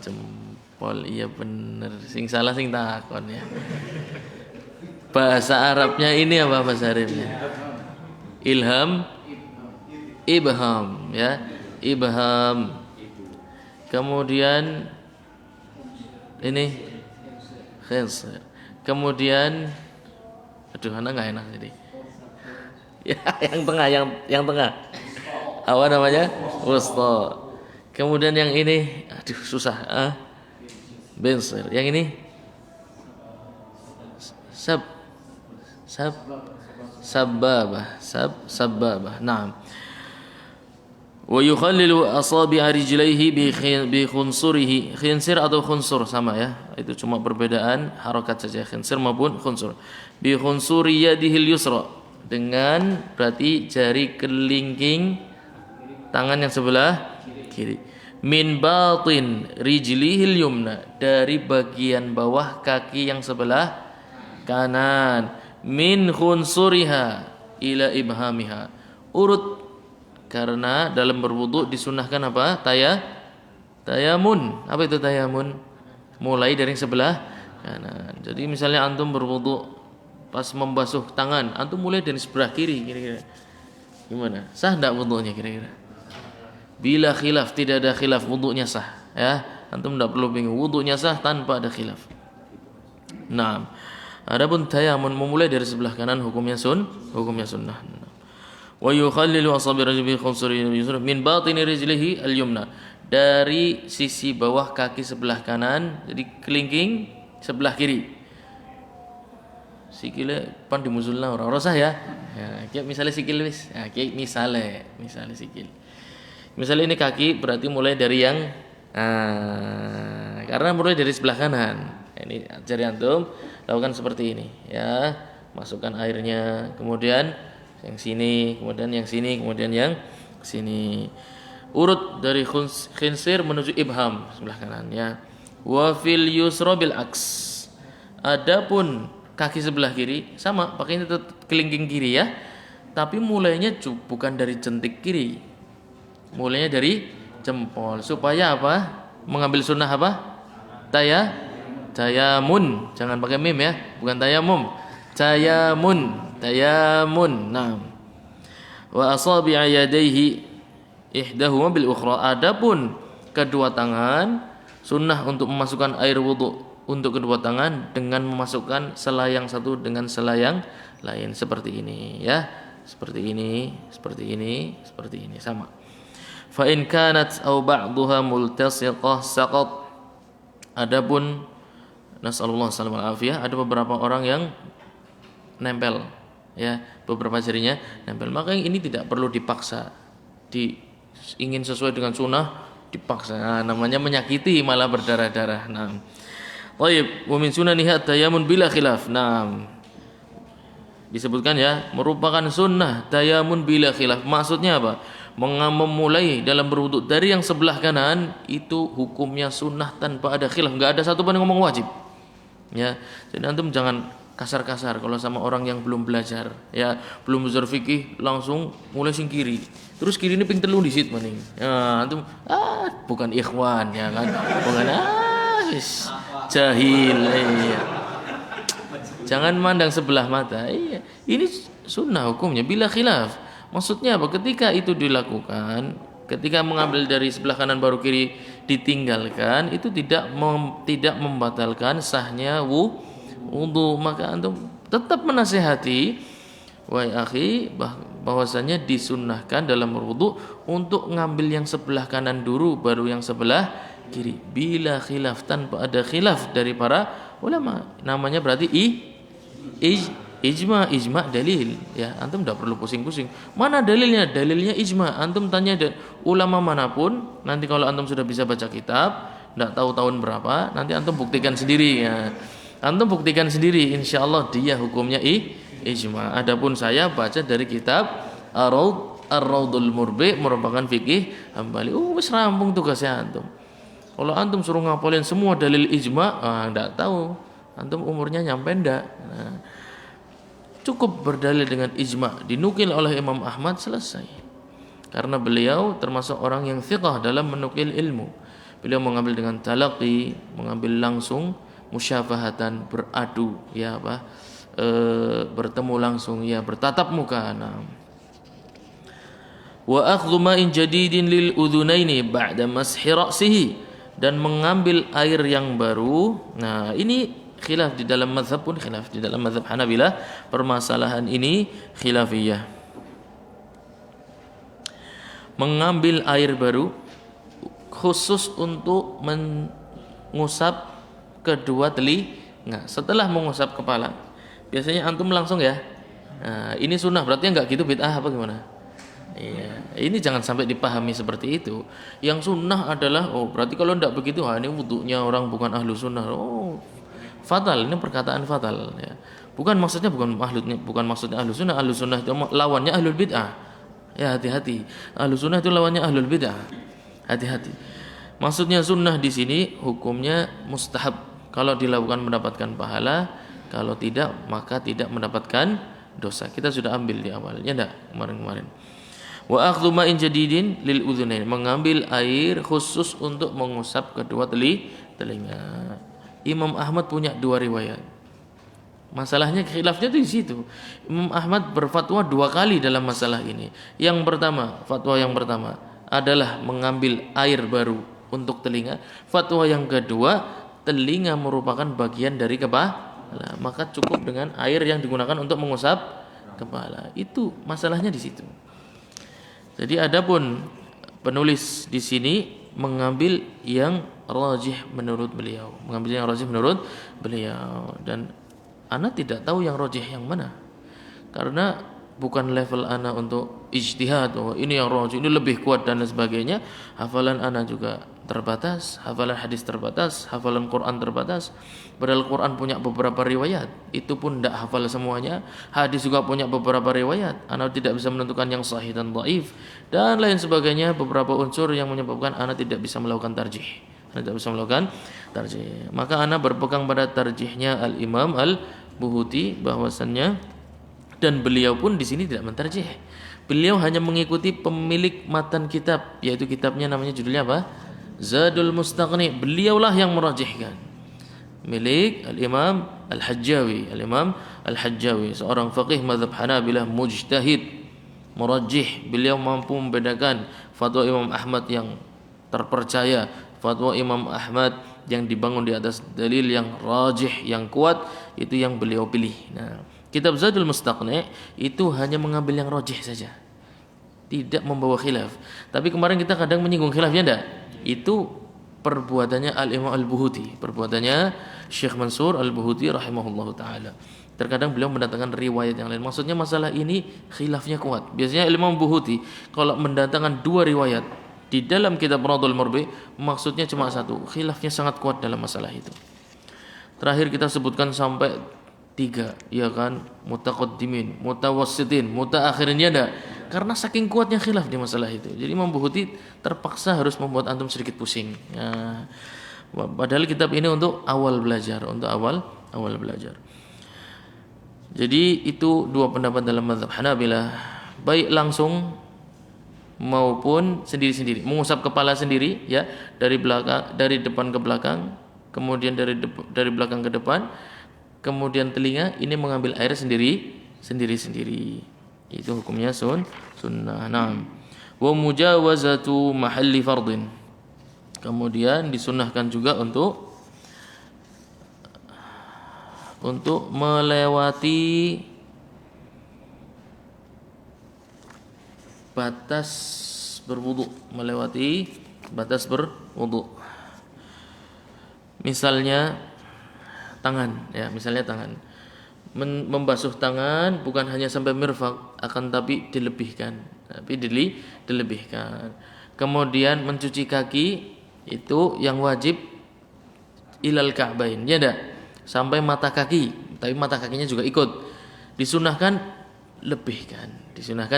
Jempol. Iya bener. Sing salah sing takon ya. Bahasa Arabnya ini apa bahasa Arabnya? Ilham, ibham ya. Ibham. Kemudian ini khinsir. Kemudian aduh anak nggak enak jadi. Ya, yang tengah. Apa namanya? Wusta. Kemudian yang ini aduh susah. Bensir. Yang ini sababah. Naam. Wa yukhallilu asabi'a rijlaihi bi khunsurihi. Khinsir atau khunsur sama ya. Itu cuma perbedaan harokat saja, khinsir maupun khunsur. Bi khunsuri yadihil yusra, dengan berarti jari kelingking tangan yang sebelah kiri. Min batin rijlihil yumna, dari bagian bawah kaki yang sebelah kanan. Min khunsuriha ila ibhamiha, urut, karena dalam berwudu disunahkan apa? Tayamun. Apa itu tayamun? Mulai dari sebelah kanan. Jadi misalnya antum berwudu, pas membasuh tangan, antum mulai dari sebelah kiri, kira-kira gimana? Sah enggak wudunya kira-kira? Bila khilaf, tidak ada khilaf, wudunya sah ya. Antum enggak perlu bingung, wudunya sah tanpa ada khilaf. Nah, adapun tayamun memulai dari sebelah kanan hukumnya sunnah. Wa yukhallilu asabi' rajuli khunsuri min batini rijlihi al-yumna, dari sisi bawah kaki sebelah kanan, jadi kelingking sebelah kiri. Sikile pan dimusulna ora sah ya. Ya, kayak misalnya sikil wis. Ya, kayak misalnya sikil. Misalnya ini kaki berarti mulai dari yang karena mulai dari sebelah kanan. Ini jari antum lakukan seperti ini ya. Masukkan airnya, kemudian yang sini, kemudian yang sini, kemudian yang sini. Urut dari khinsir menuju ibham sebelah kanan ya. Wa fil yusra bil aks. Adapun kaki sebelah kiri sama, pakainya tetap kelingking kiri ya. Tapi mulainya bukan dari jentik kiri. Mulainya dari jempol. Supaya apa? Mengambil sunnah apa? Tayamun. Jangan pakai mim ya, bukan tayamum. Tayamun. Nah. Wa asabi'a yadayhi ihdahuma bil ukhra. Adapun kedua tangan, sunnah untuk memasukkan air wudu untuk kedua tangan dengan memasukkan selayang satu dengan selayang lain seperti ini ya. Seperti ini sama. Fa in kanat aw ba'daha multasiqah saqat. Adapun nasallallahu alaihi wasallam, ada beberapa orang yang nempel ya, beberapa jarinya nempel, maka ini tidak perlu dipaksa, ingin sesuai dengan sunnah dipaksa, namanya menyakiti malah berdarah-darah. Nah, baik, wa min sunaniha tayamun bila khilaf. Nah, disebutkan ya, merupakan sunnah tayamun bila khilaf. Maksudnya apa? Memulai dalam berwudu dari yang sebelah kanan itu hukumnya sunnah tanpa ada khilaf, enggak ada satu pun yang ngomong wajib. Ya, jadi antum jangan kasar-kasar kalau sama orang yang belum belajar, ya, belum belajar fikih langsung mulai sing kiri. Terus kiri ini ping telu disit maning. Ya, antum bukan ikhwan ya kan. Bukan jahil. Iya. Jangan mandang sebelah mata. Iya, ini sunnah hukumnya bila khilaf. Maksudnya apa? Ketika itu dilakukan, ketika mengambil dari sebelah kanan baru kiri ditinggalkan, itu tidak membatalkan sahnya wudu. Maka antum tetap menasihati, wahai akhi, bahwasanya disunnahkan dalam berwudu untuk ngambil yang sebelah kanan dulu baru yang sebelah kiri. Bila khilaf, tanpa ada khilaf dari para ulama. Namanya berarti ijma dalil ya. Antum tidak perlu pusing-pusing. Mana dalilnya? Dalilnya ijma. Antum tanya ulama manapun. Nanti kalau antum sudah bisa baca kitab, tidak tahu tahun berapa, nanti antum buktikan sendiri ya. Antum buktikan sendiri, insyaallah dia hukumnya ijma. Adapun saya baca dari kitab Ar-Raudul Murbi, merupakan fikih Hambali. Wis rampung tugasnya antum. Kalau antum suruh ngapalin semua dalil ijma, enggak tahu antum umurnya nyampe ndak. Nah, cukup berdalil dengan ijma' dinukil oleh Imam Ahmad, selesai. Karena beliau termasuk orang yang thiqah dalam menukil ilmu. Beliau mengambil dengan talaqi, mengambil langsung, musyafahatan, beradu, ya apa? Bertemu langsung, ya bertatap muka. Nah. Wa akhdhu ma'in jadidin lil udhunaini ba'da mashi ra'sihi, dan mengambil air yang baru. Nah, ini khilaf di dalam mazhab pun khilaf. Di dalam mazhab Hanabilah permasalahan ini khilafiyah. Mengambil air baru khusus untuk mengusap kedua telinga setelah mengusap kepala. Biasanya antum langsung ya. Nah, ini sunnah, berarti enggak gitu bid'ah apa gimana? Iya, ini jangan sampai dipahami seperti itu. Yang sunnah adalah, oh berarti kalau enggak begitu, ini wudunya orang bukan ahlu sunnah. Oh, fatal, ini perkataan fatal. Ya. Bukan maksudnya ahlu sunnah. Ahlu sunnah itu lawannya ahlul bid'ah. Ya, hati-hati. Ahlu sunnah itu lawannya ahlul bid'ah. Hati-hati. Maksudnya sunnah di sini hukumnya mustahab. Kalau dilakukan mendapatkan pahala, kalau tidak maka tidak mendapatkan dosa. Kita sudah ambil di awalnya enggak kemarin-kemarin. Wa akhdhu ma'in jadidin lil udhunain, mengambil air khusus untuk mengusap kedua telinga. Imam Ahmad punya dua riwayat. Masalahnya khilafnya itu di situ. Imam Ahmad berfatwa dua kali dalam masalah ini. Fatwa yang pertama adalah mengambil air baru untuk telinga. Fatwa yang kedua, telinga merupakan bagian dari kepala, maka cukup dengan air yang digunakan untuk mengusap kepala. Itu masalahnya di situ. Jadi adapun penulis di sini mengambil yang rajih menurut beliau, dan ana tidak tahu yang rajih yang mana. Karena bukan level ana untuk ijtihad, oh ini yang rajih, ini lebih kuat dan sebagainya. Hafalan ana juga terbatas, hafalan hadis terbatas, hafalan Quran terbatas. Padahal Quran punya beberapa riwayat, itu pun tidak hafal semuanya. Hadis juga punya beberapa riwayat, ana tidak bisa menentukan yang sahih dan dhaif dan lain sebagainya. Beberapa unsur yang menyebabkan ana tidak bisa melakukan tarjih. Maka ana berpegang pada tarjihnya Al-Imam Al-Buhuti bahwasannya, dan beliau pun di sini tidak mentarjih. Beliau hanya mengikuti pemilik matan kitab, yaitu kitabnya namanya judulnya apa? Zadul Mustaqni. Beliaulah yang merajihkan. Milik Al-Imam Al-Hajjawi, seorang faqih mazhab Hanabilah, mujtahid, murajjih. Beliau mampu membedakan fatwa Imam Ahmad yang terpercaya, fatwa Imam Ahmad yang dibangun di atas dalil yang rajih, yang kuat, itu yang beliau pilih. Nah, kitab Zadul Mustaqni itu hanya mengambil yang rajih saja, tidak membawa khilaf. Tapi kemarin kita kadang menyinggung khilafnya enggak? Itu perbuatannya Al-Imam Al-Buhuti, perbuatannya Syekh Mansur Al-Buhuti rahimahullahu taala. Terkadang beliau mendatangkan riwayat yang lain. Maksudnya masalah ini khilafnya kuat. Biasanya Imam Buhuti kalau mendatangkan dua riwayat di dalam kitab Radul Murbi, maksudnya cuma satu. Khilafnya sangat kuat dalam masalah itu. Terakhir kita sebutkan sampai 3, ya kan? Mutaqaddimin, mutawassitin, mutaakhirinnya ada. Karena saking kuatnya khilaf di masalah itu. Jadi Imam Buhuti terpaksa harus membuat antum sedikit pusing. Ya. Padahal kitab ini untuk awal belajar. Jadi itu dua pendapat dalam mazhab Hanabilah, baik langsung maupun sendiri-sendiri. Mengusap kepala sendiri, ya, dari depan ke belakang, kemudian dari belakang ke depan, kemudian telinga ini mengambil air sendiri-sendiri. Itu hukumnya sunnah. Naam. Wa mujawazatu mahalli fardin. Kemudian disunnahkan juga untuk melewati batas berwudu, Misalnya tangan, membasuh tangan bukan hanya sampai mirfaq, akan tapi dilebihkan. Kemudian mencuci kaki itu yang wajib ilal ka'bain, ya enggak? Sampai mata kaki, tapi mata kakinya juga ikut. Disunahkan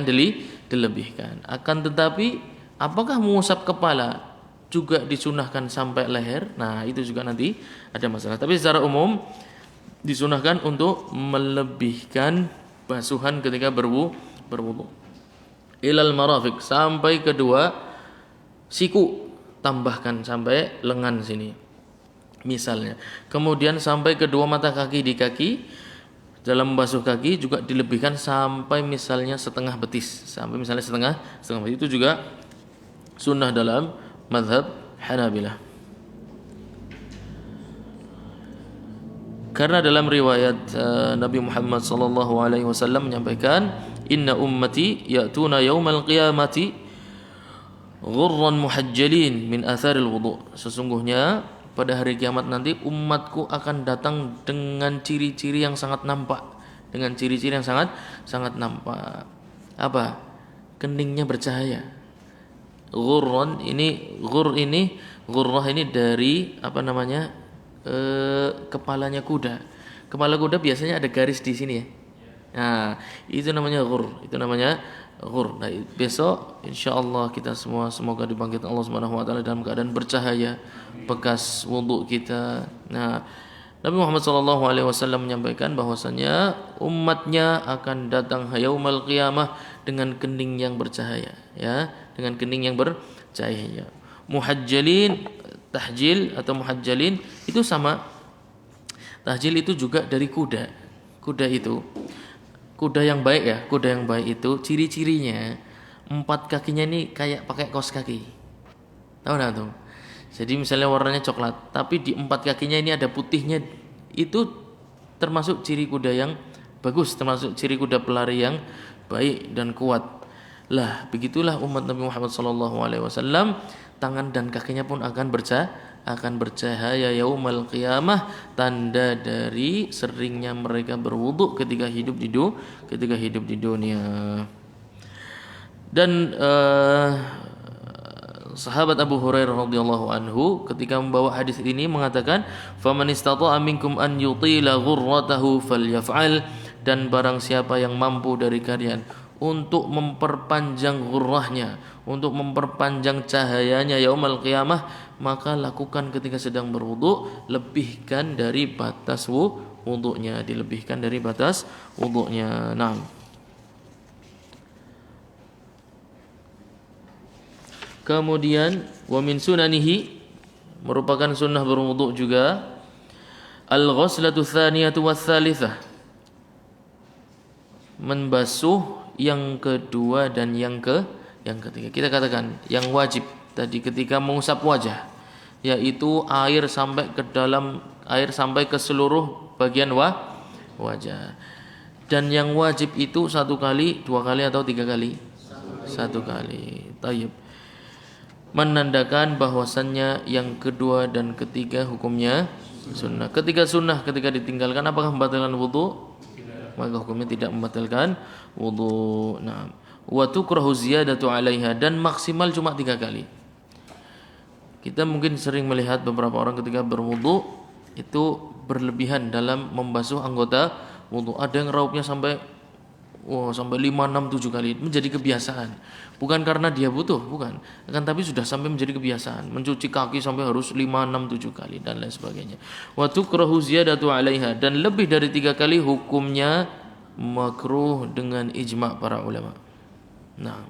dilebihkan. Akan tetapi apakah mengusap kepala juga disunahkan sampai leher? Nah, itu juga nanti ada masalah. Tapi secara umum disunahkan untuk melebihkan basuhan ketika berwudu. Ilal marafiq, sampai kedua siku, tambahkan sampai lengan sini misalnya. Kemudian sampai kedua mata kaki di kaki. Dalam membasuh kaki juga dilebihkan sampai misalnya setengah betis, sampai misalnya setengah betis. Itu juga sunnah dalam mazhab Hanabilah. Karena dalam riwayat Nabi Muhammad sallallahu alaihi wasallam menyampaikan, "Inna ummati ya'tuna yaumal qiyamati ghurran muhajjalin min atharil wudu." Sesungguhnya pada hari kiamat nanti umatku akan datang dengan ciri-ciri yang sangat nampak, dengan ciri-ciri yang sangat nampak. Apa? Keningnya bercahaya. Ghurran ini, ghurrah ini dari apa namanya? Kepalanya kuda. Kepala kuda biasanya ada garis di sini ya. Nah, itu namanya ghurr. Nah, besok insyaallah kita semua semoga dibangkitkan Allah Subhanahu wa taala dalam keadaan bercahaya bekas wudu kita. Nah, Nabi Muhammad sallallahu alaihi wasallam menyampaikan bahwasanya umatnya akan datang yaumul qiyamah dengan kening yang bercahaya, ya, dengan kening yang bercahaya. Muhajjalin, tahjil atau muhajjalin itu sama. Tahjil itu juga dari kuda. Kuda yang baik ya, kuda yang baik itu ciri-cirinya 4 kakinya ini kayak pakai kaos kaki. Tahu enggak tuh? Jadi misalnya warnanya coklat, tapi di 4 kakinya ini ada putihnya. Itu termasuk ciri kuda yang bagus, termasuk ciri kuda pelari yang baik dan kuat. Lah, begitulah umat Nabi Muhammad SAW, tangan dan kakinya pun akan bercahaya yaumal qiyamah, tanda dari seringnya mereka berwudu ketika hidup di dunia. Dan sahabat Abu Hurairah radhiyallahu anhu ketika membawa hadis ini mengatakan, "Faman istata'a minkum an yutila ghurratahu falyaf'al." Dan barang siapa yang mampu dari kalian untuk memperpanjang ghurrahnya, untuk memperpanjang cahayanya yaumul qiyamah, maka lakukan ketika sedang berwudu, lebihkan dari batas wudunya, dilebihkan dari batas wudunya. Nah, kemudian wa min sunanihi, merupakan sunnah berwudu juga, al-ghuslatu tsaniyatu was-tsalitsah, membasuh yang kedua dan yang ketiga. Kita katakan yang wajib tadi ketika mengusap wajah, yaitu air sampai ke seluruh bagian wajah. Dan yang wajib itu 1 kali, 2 kali atau 3 kali? 1 kali. Tayyib. Menandakan bahwasannya yang kedua dan ketiga hukumnya sunnah. Ketika sunnah ketika ditinggalkan apakah membatalkan wudu? Maka hukumnya tidak membatalkan wudu. Nah, wa tukrahu ziyadatu 'alaiha, dan maksimal cuma 3 kali. Kita mungkin sering melihat beberapa orang ketika berwudu itu berlebihan dalam membasuh anggota wudu. Ada yang raupnya sampai 5, 6, 7 kali, menjadi kebiasaan. Bukan karena dia butuh, bukan. Tapi sudah sampai menjadi kebiasaan. Mencuci kaki sampai harus 5, 6, 7 kali dan lain sebagainya. Wa tukrahu ziyadatu 'alaiha, dan lebih dari 3 kali hukumnya makruh dengan ijma' para ulama. Nah,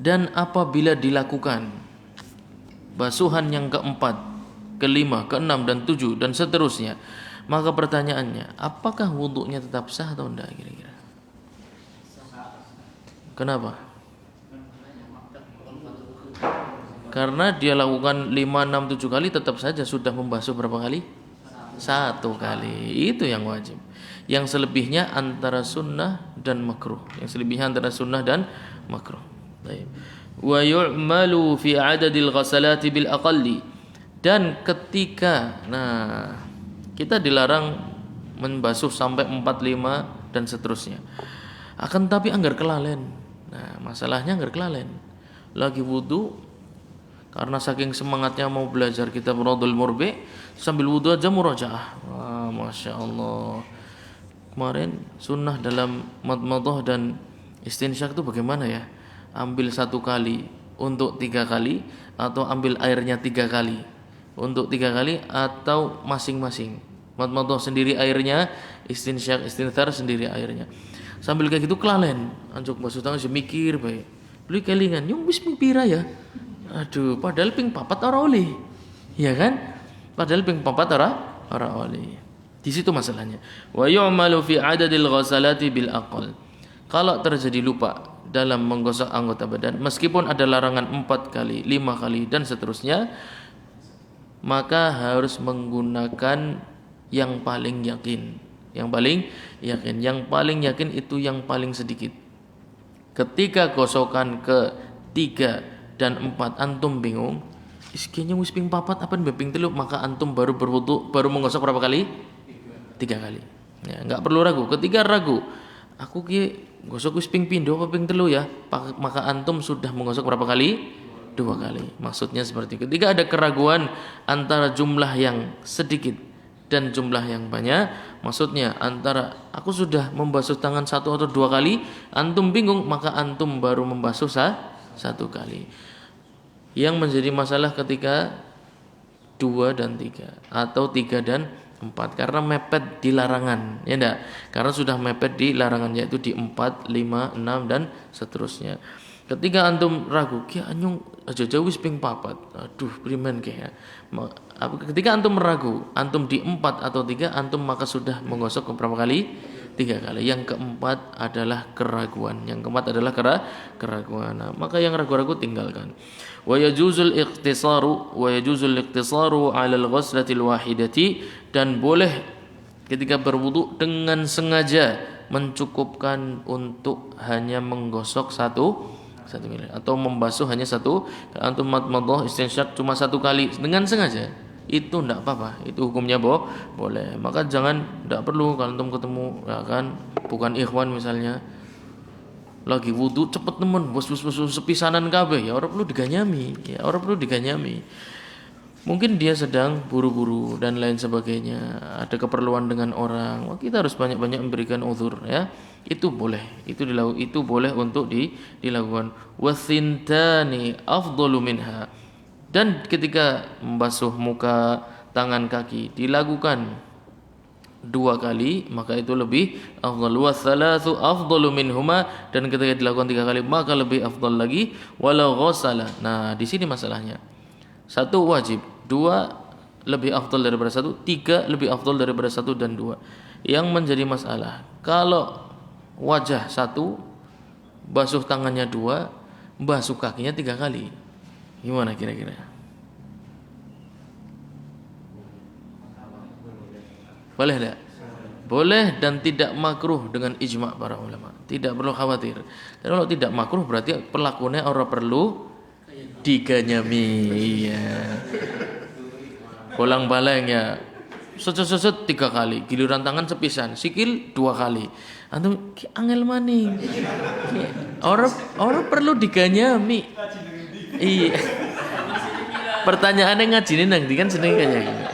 dan apabila dilakukan basuhan yang keempat, kelima, keenam, dan 7 dan seterusnya, maka pertanyaannya, apakah wudunya tetap sah atau tidak kira-kira? Kenapa? Karena dia lakukan 5, 6, 7 kali tetap saja sudah membasuh berapa kali? 1 kali. Itu yang wajib. Yang selebihnya antara sunnah dan makruh. Wa yu'malu fi 'adadil ghasalati bil aqalli, dan ketika kita dilarang membasuh sampai 4, 5 dan seterusnya. Akan tapi anggar kelalen. Nah, masalahnya anggar kelalen. Lagi wudu, karena saking semangatnya mau belajar kitab Radul Murbi, sambil wudu aja murajaah. Wah, Masya Allah. kemarin sunnah dalam madmadah dan istinsyak itu bagaimana ya? Ambil 1 kali untuk 3 kali atau ambil airnya 3 kali untuk 3 kali atau masing-masing? Madmadah sendiri airnya, istinsyak istinthar sendiri airnya. Sambil kayak gitu kelalen, anjuk basuh tangan mikir bae. Beli kelingan, yung wis ping pira ya? Aduh, padahal ping 4 ora oleh. Ya kan? Padahal ping 4 ora oleh. Di situ masalahnya. Wa yu'malu fi adadil ghasalati bil aqal. Kalau terjadi lupa dalam menggosok anggota badan, meskipun ada larangan 4 kali, 5 kali dan seterusnya, maka harus menggunakan yang paling yakin. Yang paling yakin itu yang paling sedikit. Ketika gosokan ke 3 dan 4 antum bingung, iskinya wis ping 4 apa ping 3, maka antum baru berwudu, baru menggosok berapa kali? 3 kali. Ya, enggak perlu ragu. Ketika ragu, aku ki gosok wis ping pindho apa ping 3 ya, maka antum sudah menggosok berapa kali? 2 kali. Maksudnya seperti itu. Ketika ada keraguan antara jumlah yang sedikit dan jumlah yang banyak, maksudnya antara aku sudah membasuh tangan 1 atau 2 kali, antum bingung, maka antum baru membasuh 1 kali. Yang menjadi masalah ketika 2 dan 3 atau 3 dan 4 karena mepet di larangan, ya enggak? Karena sudah mepet di larangan, yaitu di 4, 5, 6 dan seterusnya. Ketika antum ragu, ki anyung aja jauh wis ping 4. Aduh, primen ki ya. Ketika antum ragu, antum di 4 atau 3, antum maka sudah menggosok berapa kali? 3 kali. Yang keempat adalah keraguan. Keraguan. Nah, maka yang ragu-ragu tinggalkan. Wa yajuzul iqtisaru 'ala al-ghuslati al-wahidati, dan boleh ketika berwudu dengan sengaja mencukupkan untuk hanya menggosok satu kali atau membasuh hanya satu. Antum madmadah istinsyak cuma 1 kali dengan sengaja, itu enggak apa-apa, itu hukumnya boleh. Maka enggak perlu kalau antum ketemu ya kan, bukan ikhwan misalnya lagi wudu cepet temen bos sepisanan kabeh, ya orang perlu diganyami. Mungkin dia sedang buru-buru dan lain sebagainya, ada keperluan dengan orang, kita harus banyak-banyak memberikan uzur ya. Itu boleh, itu boleh untuk dilakukan. Wasintani afdalu minha, dan ketika membasuh muka, tangan, kaki dilakukan 2 kali, maka itu lebih afdal. Wa thalathu afdalu minhuma, dan ketika dilakukan 3 kali maka lebih afdal lagi. Walau ghasala. Nah, di sini masalahnya. 1 wajib, 2 lebih afdal daripada 1, 3 lebih afdal daripada 1 dan 2. Yang menjadi masalah, kalau wajah 1, basuh tangannya 2, basuh kakinya 3 kali. Gimana kira-kira? Boleh tidak? Boleh dan tidak makruh dengan ijma' para ulama. Tidak perlu khawatir. Dan kalau tidak makruh berarti pelakunya orang perlu diganyami. Iya. Bolang-baleng ya. Set 3 kali, giliran tangan sepisan, sikil 2 kali. Antum angel maning. Orang perlu diganyami. Iya. Pertanyaannya ngajine nang ndi kan seneng kaya gitu.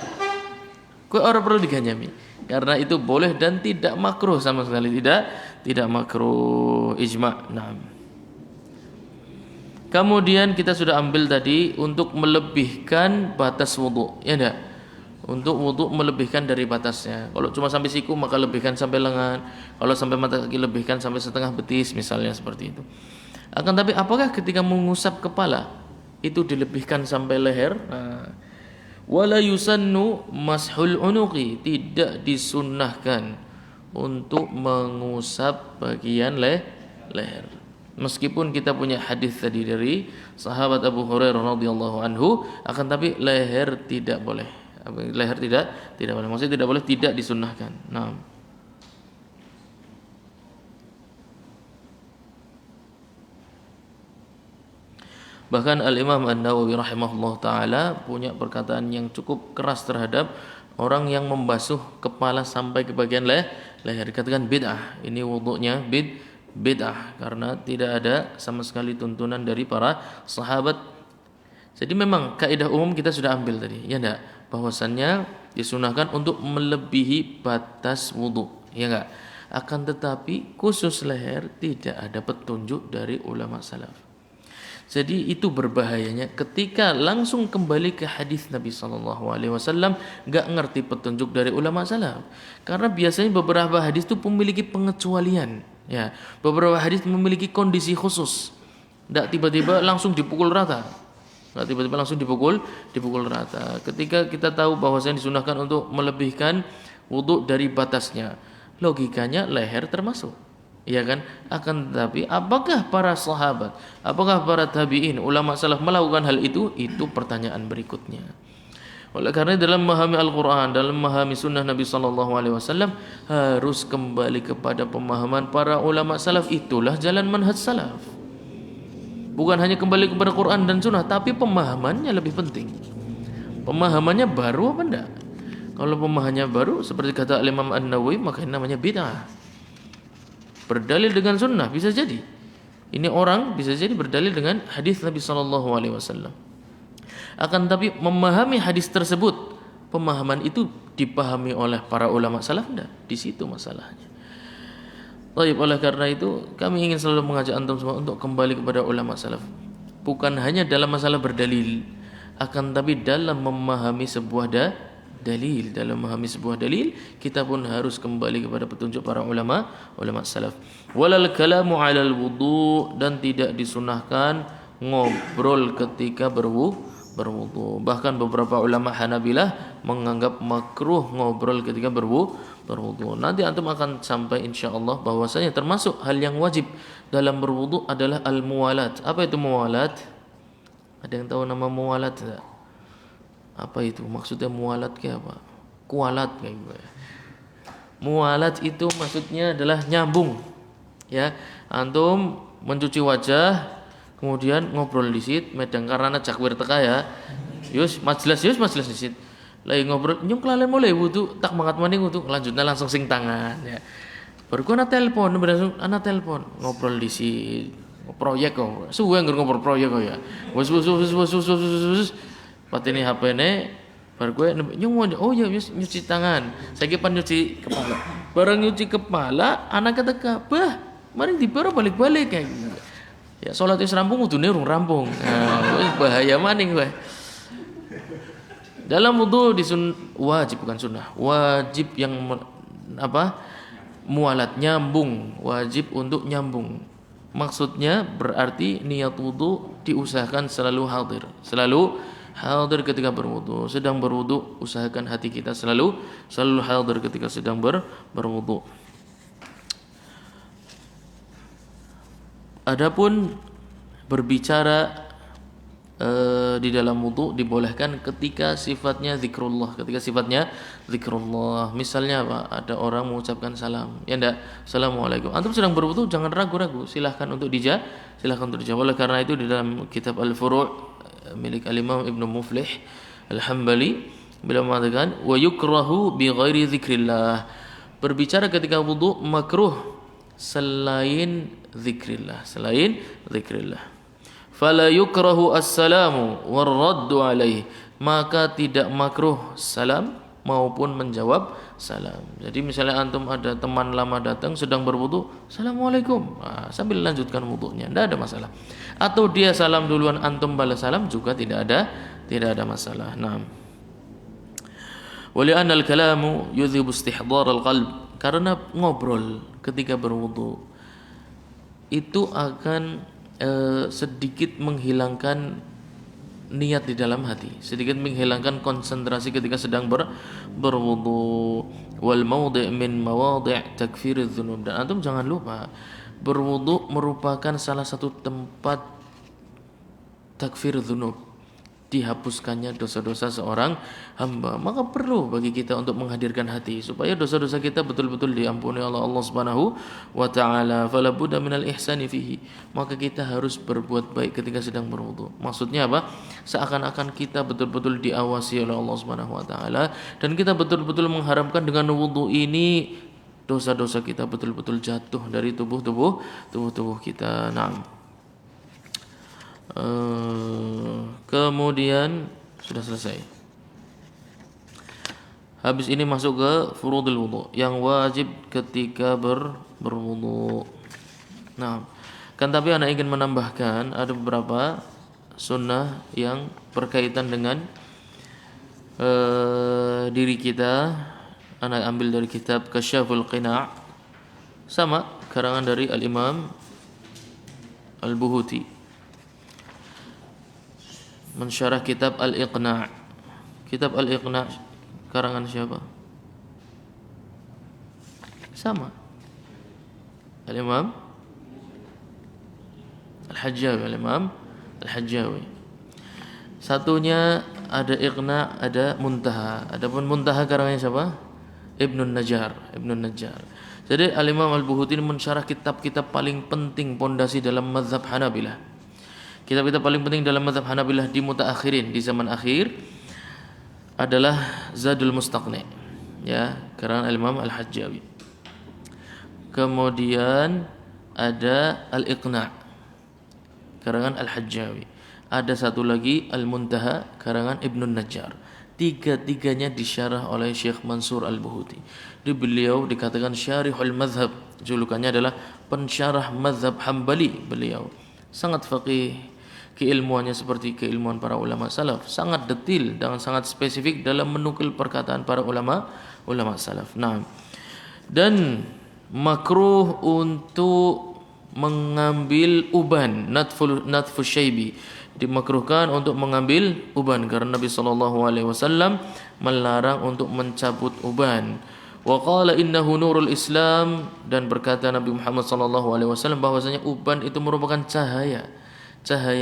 Kok orang perlu diganyami? Karena itu boleh dan tidak makruh sama sekali, tidak makruh ijma'. Nah. Kemudian kita sudah ambil tadi untuk melebihkan batas wudu, ya enggak? Untuk wudu melebihkan dari batasnya. Kalau cuma sampai siku maka lebihkan sampai lengan. Kalau sampai mata kaki lebihkan sampai setengah betis misalnya, seperti itu. Akan tapi apakah ketika mengusap kepala itu dilebihkan sampai leher? Nah, wala yusannu mashul unuqi, tidak disunnahkan untuk mengusap bagian leher. Meskipun kita punya hadis tadi dari sahabat Abu Hurairah radhiyallahu anhu, akan tapi leher tidak boleh. Leher tidak boleh. Maksudnya tidak boleh, tidak disunnahkan. Nah. Bahkan Al-Imam An-Nawawi rahimahullah ta'ala punya perkataan yang cukup keras terhadap orang yang membasuh kepala sampai ke bagian leher. Dikatakan bid'ah. Ini wudunya bid'ah karena tidak ada sama sekali tuntunan dari para sahabat. Jadi memang kaidah umum kita sudah ambil tadi, ya enggak? Bahwasannya disunahkan untuk melebihi batas wudu, ya enggak? Akan tetapi khusus leher tidak ada petunjuk dari ulama salaf. Jadi itu berbahayanya ketika langsung kembali ke hadis Nabi sallallahu alaihi wasallam enggak ngerti petunjuk dari ulama salaf. Karena biasanya beberapa hadis itu memiliki pengecualian, ya. Beberapa hadis memiliki kondisi khusus. Enggak tiba-tiba langsung dipukul rata. Enggak tiba-tiba langsung dipukul rata. Ketika kita tahu bahwasanya disunahkan untuk melebihkan wudu dari batasnya, logikanya leher termasuk, ya kan? Akan tetapi apakah para sahabat, apakah para tabi'in, ulama salaf melakukan hal itu? Itu pertanyaan berikutnya. Oleh karena dalam memahami Al-Quran, dalam memahami sunnah Nabi SAW harus kembali kepada pemahaman para ulama salaf. Itulah jalan manhaj salaf. Bukan hanya kembali kepada Quran dan sunnah, tapi pemahamannya lebih penting. Pemahamannya baru apa enggak? Kalau pemahamannya baru seperti kata Imam An-Nawawi, maka ini namanya bid'ah. Berdalil dengan sunnah bisa jadi. Ini orang bisa jadi berdalil dengan hadis Nabi SAW. Akan tapi memahami hadis tersebut, pemahaman itu dipahami oleh para ulama salaf enggak? Di situ masalahnya. Baik, oleh karena itu kami ingin selalu mengajak antum semua untuk kembali kepada ulama salaf. Bukan hanya dalam masalah berdalil, akan tapi dalam memahami sebuah dalil. Dalam memahami sebuah dalil, kita pun harus kembali kepada petunjuk para ulama salaf. Walal kalamu 'alal wudu, dan tidak disunahkan ngobrol ketika berwudu. Bahkan beberapa ulama Hanabilah menganggap makruh ngobrol ketika berwudu. Nanti antum akan sampai insyaallah bahwasanya termasuk hal yang wajib dalam berwudu adalah al-muwalat. Apa itu muwalat? Ada yang tahu nama muwalat enggak? Apa itu? Maksudnya muwalat kayak apa? Kualat kayak gitu. Muwalat itu maksudnya adalah nyambung. Ya, antum mencuci wajah, kemudian ngobrol di sit, medang karena cakwir teka ya. Yus majelis di sit. Lagi ngobrol, nyung kelalen mulai wudu, tak mangat maning wudu, lanjutnya langsung sing tangan ya. Baru ana telepon, ngobrol di sit. Proyek kok. Suwe ngobrol proyek kok ya. Wus. Pat ini HP-ne baru gue nyung oh ya nyuci tangan. Saya pan nyuci kepala. Barang nyuci kepala, anak teka, "Bah, mari dibaro balik-balik kayak gitu." Ya salat wis rampung udune urung rampung. Nah, bahaya maning kowe. Dalam wudu wajib bukan sunnah. Wajib yang mualat nyambung, wajib untuk nyambung. Maksudnya berarti niat wudu diusahakan selalu hadir ketika berwudu. Sedang berwudu usahakan hati kita selalu hadir ketika sedang berwudu. Adapun berbicara di dalam wudu dibolehkan ketika sifatnya zikrullah. Misalnya apa? Ada orang mengucapkan salam. Ya enggak? Assalamualaikum. Antum sedang berwudu jangan ragu-ragu. Silahkan untuk dijawab. Oleh karena itu di dalam kitab Al-Furu' milik Al-Imam Ibnu Muflih Al-Hambali beliau mengatakan wa yukrahu bi ghairi dzikrillah. Berbicara ketika wudu makruh selain zikrillah. Fala yukrahu as-salamu war-raddu alaihi, maka tidak makruh salam maupun menjawab salam. Jadi misalnya antum ada teman lama datang sedang berwudu, assalamualaikum, sambil lanjutkan wudunya, tidak ada masalah. Atau dia salam duluan antum balas salam juga tidak ada masalah. Naam. Wali anal kalamu yudhibu istihdar al-qalb, karena ngobrol ketika berwudu itu akan sedikit menghilangkan niat di dalam hati, sedikit menghilangkan konsentrasi ketika sedang berwudu. Wal mawdi' min mawadhi' takfiriz dzunub, dan antum jangan lupa berwudu merupakan salah satu tempat takfir dzunub, dihapuskannya dosa-dosa seorang hamba. Maka perlu bagi kita untuk menghadirkan hati supaya dosa-dosa kita betul-betul diampuni oleh Allah Subhanahu wa taala. Fala budda minal ihsani fihi, maka kita harus berbuat baik ketika sedang berwudu. Maksudnya apa? Seakan-akan kita betul-betul diawasi oleh Allah Subhanahu wa taala dan kita betul-betul mengharapkan dengan wudu ini dosa-dosa kita betul-betul jatuh dari tubuh kita. Naam. Kemudian sudah selesai. Habis ini masuk ke furudul wudu, yang wajib ketika berwudu. Nah, kan tapi anak ingin menambahkan ada beberapa sunnah yang berkaitan dengan diri kita. Anak ambil dari kitab Kasyaful Qina', sama karangan dari Al-Imam Al-Buhuti, mensyarah kitab Al-Iqna'. Kitab Al-Iqna' karangan siapa? Sama Al-Imam Al-Hajjawi, Al-Imam Al-Hajjawi. Satunya ada Iqna', ada Muntaha. Adapun Muntaha karangannya siapa? Ibnun Najjar. Jadi Al-Imam Al-Buhuti ini mensyarah kitab-kitab paling penting pondasi dalam mazhab Hanabilah. Kitab-kitab paling penting dalam mazhab Hanabilah di mutaakhirin, di zaman akhir adalah Zadul Mustaqni, ya, karangan Al-Imam Al-Hajjawi. Kemudian ada Al-Iqna', karangan Al-Hajjawi. Ada satu lagi Al-Muntaha, karangan Ibnun Najjar. Tiga-tiganya disyarah oleh Syekh Mansur Al-Buhuti. Beliau dikatakan syarihul mazhab. Julukannya adalah pensyarah mazhab Hambali. Beliau sangat faqih, keilmuannya seperti keilmuan para ulama salaf, sangat detil dan sangat spesifik dalam menukil perkataan para ulama salaf. Nah, dan makruh untuk mengambil uban, natfu syaibi, dimakruhkan untuk mengambil uban karena Nabi SAW melarang untuk mencabut uban. Wa qala innahu nurul Islam, dan berkata Nabi Muhammad SAW bahwasanya uban itu merupakan cahaya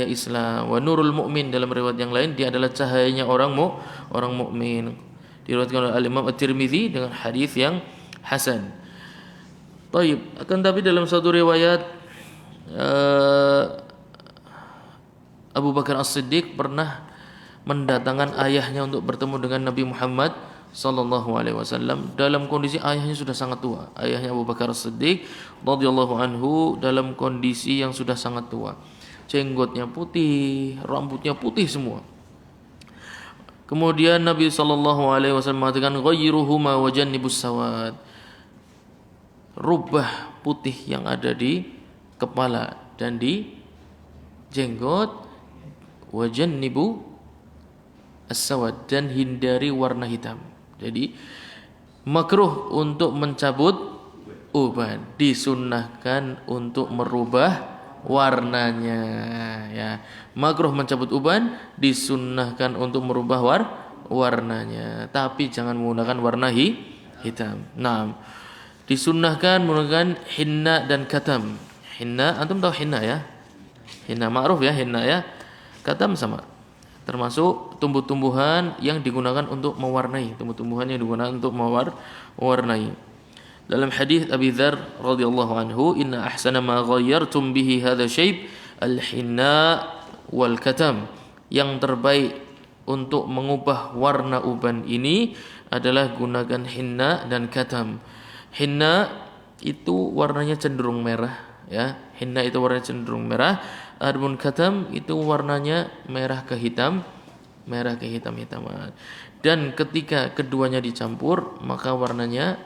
Islam. Wa nurul mu'min, dalam riwayat yang lain dia adalah cahayanya orang mukmin. Diriwayatkan oleh Al-Imam At-Tirmidzi dengan hadis yang hasan. Baik, akan tapi dalam satu riwayat Abu Bakar As-Siddiq pernah mendatangkan ayahnya untuk bertemu dengan Nabi Muhammad sallallahu alaihi wasallam dalam kondisi ayahnya sudah sangat tua. Ayahnya Abu Bakar As-Siddiq radhiyallahu anhu dalam kondisi yang sudah sangat tua. Jenggotnya putih, rambutnya putih semua. Kemudian Nabi sallallahu alaihi wasallam mengatakan ghayruhuma wa jannibus sawad. Rubah putih yang ada di kepala dan di jenggot, wajannibu as-sawad, dan hindari warna hitam. Jadi makruh untuk mencabut uban, disunnahkan untuk merubah warnanya, ya. Makruh mencabut uban, disunnahkan untuk merubah warnanya, tapi jangan menggunakan warna hitam. Nah, disunnahkan menggunakan hinna dan katam. Hinna, antum tahu hinna ya? Hinna ma'ruf ya, hinna ya. Katam sama. Termasuk tumbuh-tumbuhan yang digunakan untuk mewarnai, tumbuh-tumbuhan yang digunakan untuk mewarnai. Dalam hadis Abi Dzar radhiyallahu anhu, inna ahsana ma ghayyartum bihi hadha syayb al-hinna wal katam. Yang terbaik untuk mengubah warna uban ini adalah gunakan hinna dan katam. Hinna itu warnanya cenderung merah, ya. Hinna itu warnanya cenderung merah. Adapun katam itu warnanya merah ke hitam, merah ke hitam-hitaman. Dan ketika keduanya dicampur, maka warnanya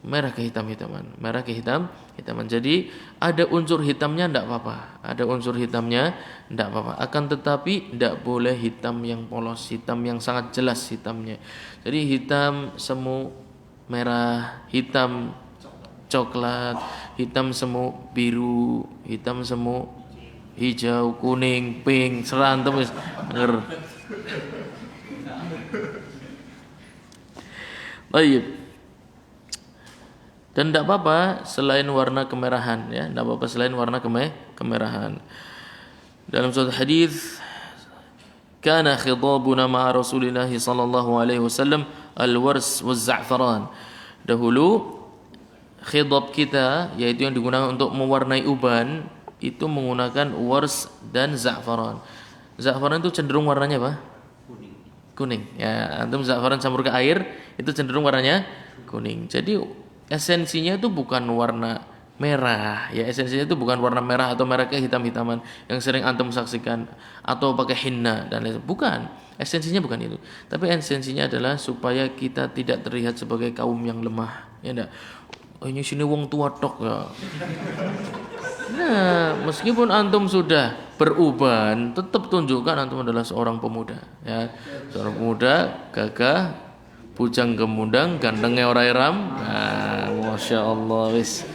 merah ke hitam-hitaman, merah ke hitam-hitaman. Jadi ada unsur hitamnya tidak apa-apa, ada unsur hitamnya tidak apa-apa. Akan tetapi tidak boleh hitam yang polos, hitam yang sangat jelas hitamnya. Jadi hitam semu merah, hitam coklat, hitam semu biru, hitam semu hijau, kuning, pink, serantum wis nger. Baik. Dan tidak apa-apa selain warna kemerahan, ya, tidak apa-apa selain warna kemerahan. Dalam suatu hadis, kana khidabuna ma'a Rasulillah sallallahu alaihi wasallam al-wars waz-za'faran. Dahulu khidab kita, yaitu yang digunakan untuk mewarnai uban, itu menggunakan wars dan za'faran. Za'faran itu cenderung warnanya apa? Kuning. Ya, antum za'faran campur ke air itu cenderung warnanya kuning. Jadi esensinya itu bukan warna merah. Ya esensinya itu bukan warna merah atau merah kayak hitam-hitaman yang sering antum saksikan atau pakai henna dan lain. Bukan. Esensinya bukan itu. Tapi esensinya adalah supaya kita tidak terlihat sebagai kaum yang lemah. Ya enggak? Oh, ini sini wong tua tok ya. Nah, meskipun antum sudah beruban, tetap tunjukkan antum adalah seorang pemuda, ya. Seorang pemuda, gagah, bujang gemundang, gantengnya orang Iram. Nah, masya Allah wis.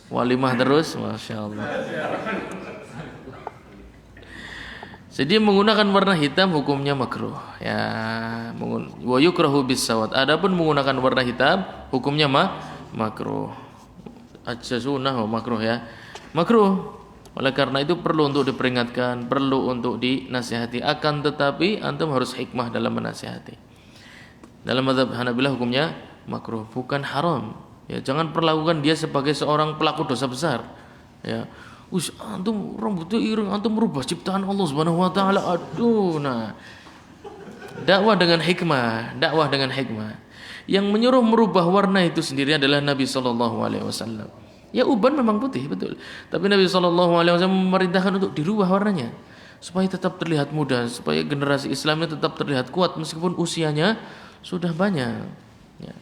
Walimah terus, masya Allah. Jadi menggunakan warna hitam hukumnya makruh, ya. Wa yukrahu bisawad. Adapun menggunakan warna hitam hukumnya makruh. Aja sunnah makruh ya. Makruh. Oleh karena itu perlu untuk diperingatkan, perlu untuk dinasihati. Akan tetapi antum harus hikmah dalam menasihati. Dalam mazhab Hanabilah hukumnya makruh, bukan haram. Ya, jangan perlakukan dia sebagai seorang pelaku dosa besar. Ya. Antum rambutnya ireng, antum merubah ciptaan Allah Subhanahu wa taala. Aduh, nah. Dakwah dengan hikmah, dakwah dengan hikmah. Yang menyuruh merubah warna itu sendiri adalah Nabi sallallahu alaihi wasallam. Ya uban memang putih, betul. Tapi Nabi sallallahu alaihi wasallam memerintahkan untuk dirubah warnanya supaya tetap terlihat muda, supaya generasi Islamnya tetap terlihat kuat meskipun usianya sudah banyak. Ya.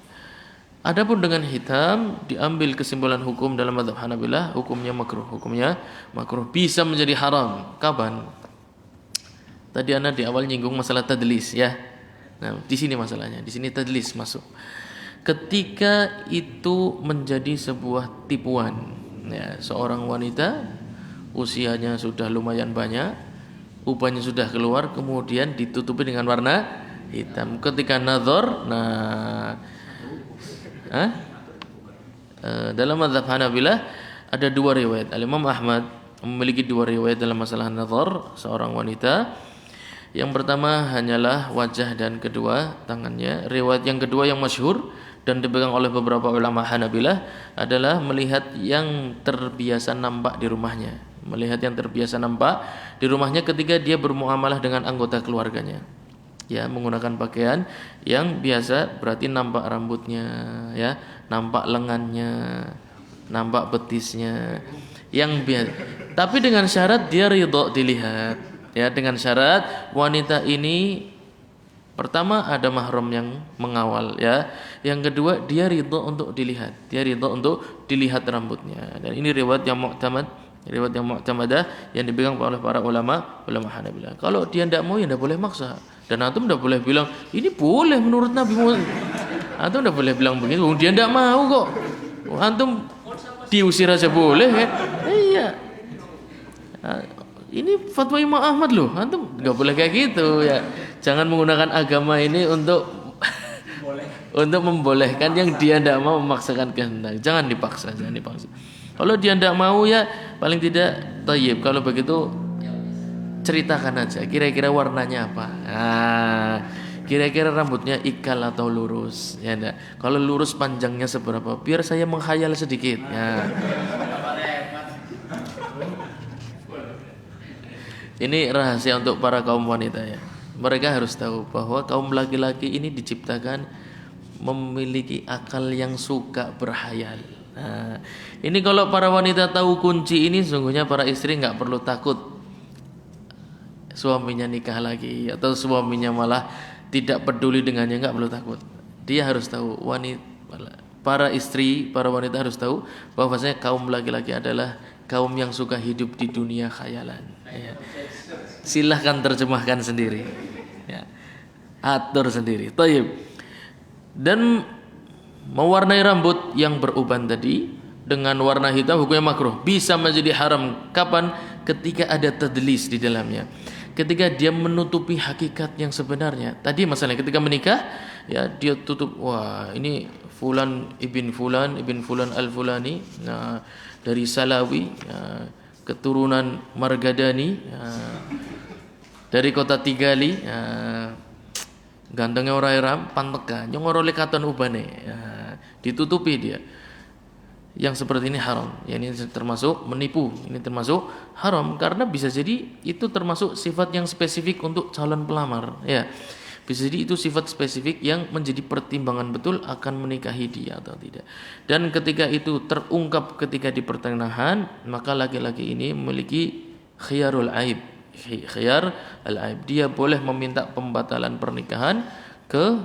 Adapun dengan hitam diambil kesimpulan hukum dalam mazhab Hanabilah hukumnya makruh, bisa menjadi haram. Kapan? Tadi ana di awal nyinggung masalah tadlis ya. Nah, di sini masalahnya, di sini tadlis masuk. Ketika itu menjadi sebuah tipuan, ya, seorang wanita usianya sudah lumayan banyak, ubannya sudah keluar, kemudian ditutupi dengan warna hitam. Ketika nazar, dalam mazhab Hanabilah ada dua riwayat. Al-Imam Ahmad memiliki dua riwayat dalam masalah nazar seorang wanita. Yang pertama hanyalah wajah dan kedua tangannya. Riwayat yang kedua yang masyhur dan dipegang oleh beberapa ulama Hanabilah adalah melihat yang terbiasa nampak di rumahnya. Melihat yang terbiasa nampak di rumahnya ketika dia bermuamalah dengan anggota keluarganya. Ya, menggunakan pakaian yang biasa, berarti nampak rambutnya, ya, nampak lengannya, nampak betisnya, yang biasa. Tapi dengan syarat dia ridho dilihat, ya, dengan syarat wanita ini pertama ada mahram yang mengawal, ya, yang kedua dia ridho untuk dilihat, rambutnya. Dan ini riwayat yang mu'tamadah yang dipegang oleh para ulama Hanabilah. Kalau dia tidak mau, ya tidak boleh maksa. Dan antum tidak boleh bilang ini boleh menurut Nabi Muhammad. Antum tidak boleh bilang begitu. Dia tidak mau kok. Antum diusir aja boleh kan? Iya. Ini fatwa Imam Ahmad loh. Antum tidak boleh kayak gitu ya. Jangan menggunakan agama ini untuk membolehkan yang dia tidak mau, memaksakan kehendak. Jangan dipaksa. Kalau dia tidak mau ya paling tidak thayyib. Kalau begitu ceritakan aja kira-kira warnanya apa. Kira-kira rambutnya ikal atau lurus, ya enggak? Kalau lurus panjangnya seberapa? Biar saya menghayal sedikit, ya. Ini rahasia untuk para kaum wanita ya. Mereka harus tahu bahwa kaum laki-laki ini diciptakan memiliki akal yang suka berhayal. Nah, ini kalau para wanita tahu kunci ini, sungguhnya para istri nggak perlu takut suaminya nikah lagi atau suaminya malah tidak peduli dengannya, nggak perlu takut. Dia harus tahu, para wanita harus tahu bahwasanya kaum laki-laki adalah kaum yang suka hidup di dunia khayalan. Ya. Silahkan terjemahkan sendiri, ya. Atur sendiri. Thayyib. Dan mewarnai rambut yang beruban tadi dengan warna hitam hukumnya makruh, bisa menjadi haram. Kapan? Ketika ada tadlis di dalamnya. Ketika dia menutupi hakikat yang sebenarnya. Tadi masalahnya ketika menikah, ya dia tutup, wah ini fulan ibn fulan al-fulani, nah, dari Salawi, ya, keturunan Margadani, ya, dari kota Tigali, ya, gantengnya orang Iram, panteka, nyongorole katon ubane, ya, ditutupi dia. Yang seperti ini haram. Ya, ini termasuk menipu. Ini termasuk haram karena bisa jadi itu termasuk sifat yang spesifik untuk calon pelamar. Ya, Bisa jadi itu sifat spesifik yang menjadi pertimbangan betul akan menikahi dia atau tidak. Dan ketika itu terungkap ketika di pertengahan, maka laki-laki ini memiliki khiyarul aib. Khiyar al-aib. Dia boleh meminta pembatalan pernikahan ke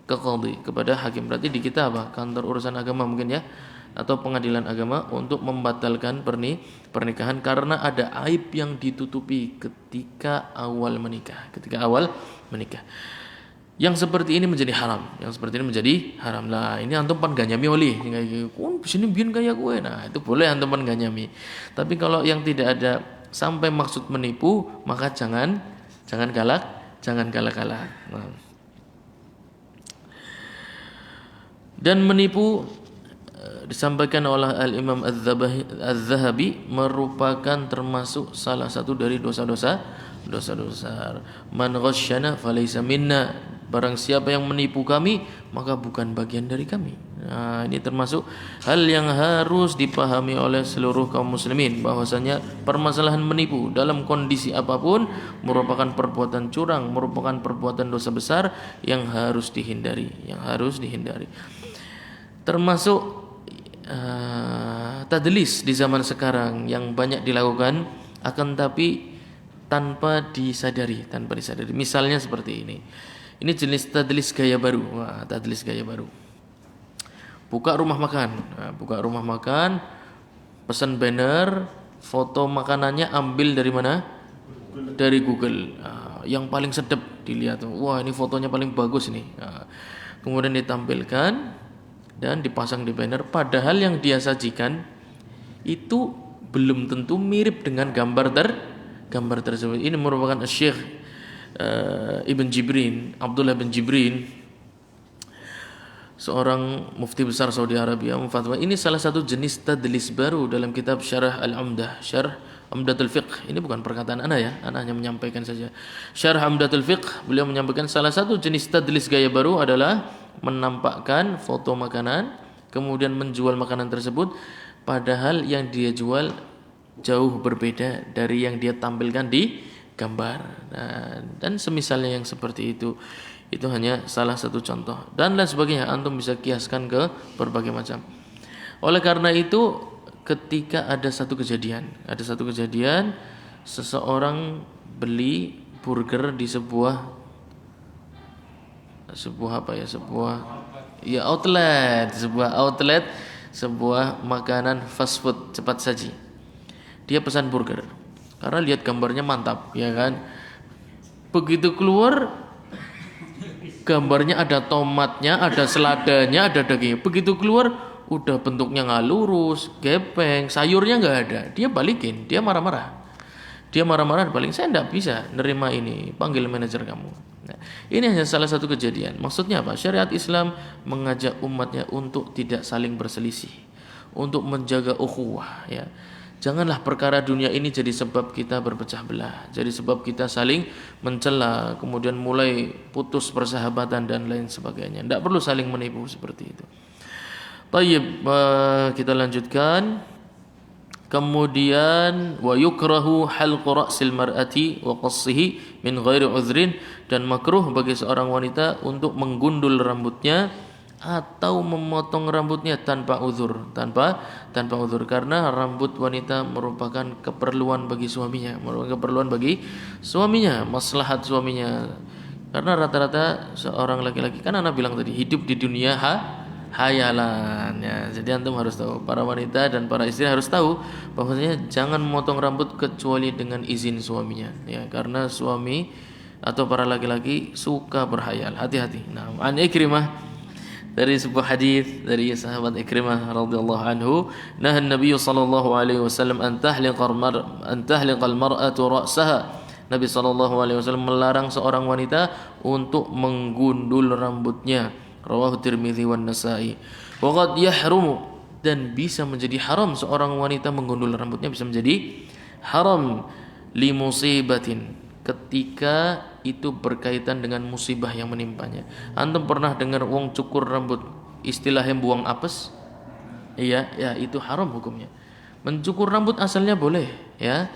qadhi, kepada hakim. Berarti di kita apa? Kantor urusan agama mungkin ya, atau pengadilan agama untuk membatalkan pernikahan karena ada aib yang ditutupi ketika awal menikah. Yang seperti ini menjadi haram. Lah ini antum pan ganyami oli kayak sini bikin kayak gue. Nah, itu boleh antum pan ganyami. Tapi kalau yang tidak ada sampai maksud menipu, maka jangan galak-galak. Nah. Dan menipu disampaikan oleh Al-Imam Az-Zahabi merupakan termasuk salah satu dari dosa-dosa besar. Man ghasyana falaysa minna. Barang siapa yang menipu kami, maka bukan bagian dari kami. Nah, ini termasuk hal yang harus dipahami oleh seluruh kaum muslimin, bahwasanya permasalahan menipu dalam kondisi apapun merupakan perbuatan curang, merupakan perbuatan dosa besar yang harus dihindari. Termasuk tadlis di zaman sekarang yang banyak dilakukan, akan tapi tanpa disadari. Misalnya seperti ini. Ini jenis tadlis gaya baru. Buka rumah makan, pesan banner, foto makanannya ambil dari mana? Dari Google. Yang paling sedap dilihat. Wah, ini fotonya paling bagus nih. Kemudian ditampilkan dan dipasang di banner, padahal yang dia sajikan itu belum tentu mirip dengan gambar tersebut. Ini merupakan Syekh Abdullah bin Jibrin, seorang mufti besar Saudi Arabia, memfatwa ini salah satu jenis tadlis baru dalam kitab Syarah Al-Umdah, Syarah Umdatul Fiqh. Ini bukan perkataan ana ya, ana hanya menyampaikan saja. Syarah Umdatul Fiqh, beliau menyampaikan salah satu jenis tadlis gaya baru adalah menampakkan foto makanan, kemudian menjual makanan tersebut, padahal yang dia jual jauh berbeda dari yang dia tampilkan di gambar. Dan semisalnya yang seperti itu hanya salah satu contoh dan lain sebagainya. Antum bisa kiaskan ke berbagai macam. Oleh karena itu, ketika ada satu kejadian seseorang beli burger di sebuah outlet, sebuah makanan fast food cepat saji. Dia pesan burger karena lihat gambarnya mantap, ya kan? Begitu keluar, gambarnya ada tomatnya, ada seladanya, ada dagingnya. Begitu keluar, udah bentuknya nggak lurus, gepeng, sayurnya nggak ada. Dia balikin, dia marah-marah, paling saya nggak bisa nerima ini, panggil manajer kamu. Nah, ini hanya salah satu kejadian. Maksudnya apa? Syariat Islam mengajak umatnya untuk tidak saling berselisih, untuk menjaga ukhuwah, ya. Janganlah perkara dunia ini jadi sebab kita berpecah belah, jadi sebab kita saling mencela, kemudian mulai putus persahabatan dan lain sebagainya. Tidak perlu saling menipu seperti itu. Baik, kita lanjutkan. Kemudian wa yukrahu halqu ra'sil mar'ati wa qassihi min ghairi uzrin, dan makruh bagi seorang wanita untuk menggundul rambutnya atau memotong rambutnya tanpa uzur, karena rambut wanita merupakan keperluan bagi suaminya, maslahat suaminya. Karena rata-rata seorang laki-laki, kan anak bilang tadi, hidup di dunia hayalan, ya. Jadi antum harus tahu, para wanita dan para istri harus tahu bahwasanya jangan memotong rambut kecuali dengan izin suaminya, ya, karena suami atau para laki-laki suka berhayal. Hati-hati. Nah, an Ikrimah, dari sebuah hadis dari sahabat Ikrimah radhiyallahu anhu, nah Nabi sallallahu alaihi wasallam an tahliqal mar'atu ra'saha. Nabi sallallahu alaihi wasallam melarang seorang wanita untuk menggundul rambutnya. Rawahu Tirmidzi wan Nasa'i. Wa qad yahrumu, dan bisa menjadi haram seorang wanita menggundul rambutnya, bisa menjadi haram li musibatin, ketika itu berkaitan dengan musibah yang menimpanya. Antum pernah dengar wong cukur rambut istilahnya buang apes? Iya, ya itu haram hukumnya. Mencukur rambut asalnya boleh, ya.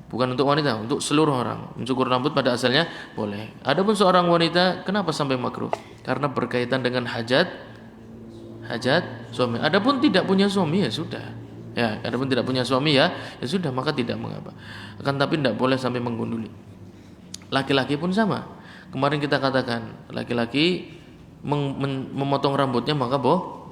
Bukan untuk wanita, untuk seluruh orang. Mencukur rambut pada asalnya boleh. Adapun seorang wanita, kenapa sampai makruh? Karena berkaitan dengan hajat suami. Adapun tidak punya suami ya sudah. Ya, adapun tidak punya suami ya sudah, maka tidak mengapa. Akan tapi tidak boleh sampai menggunduli. Laki-laki pun sama. Kemarin kita katakan laki-laki memotong rambutnya maka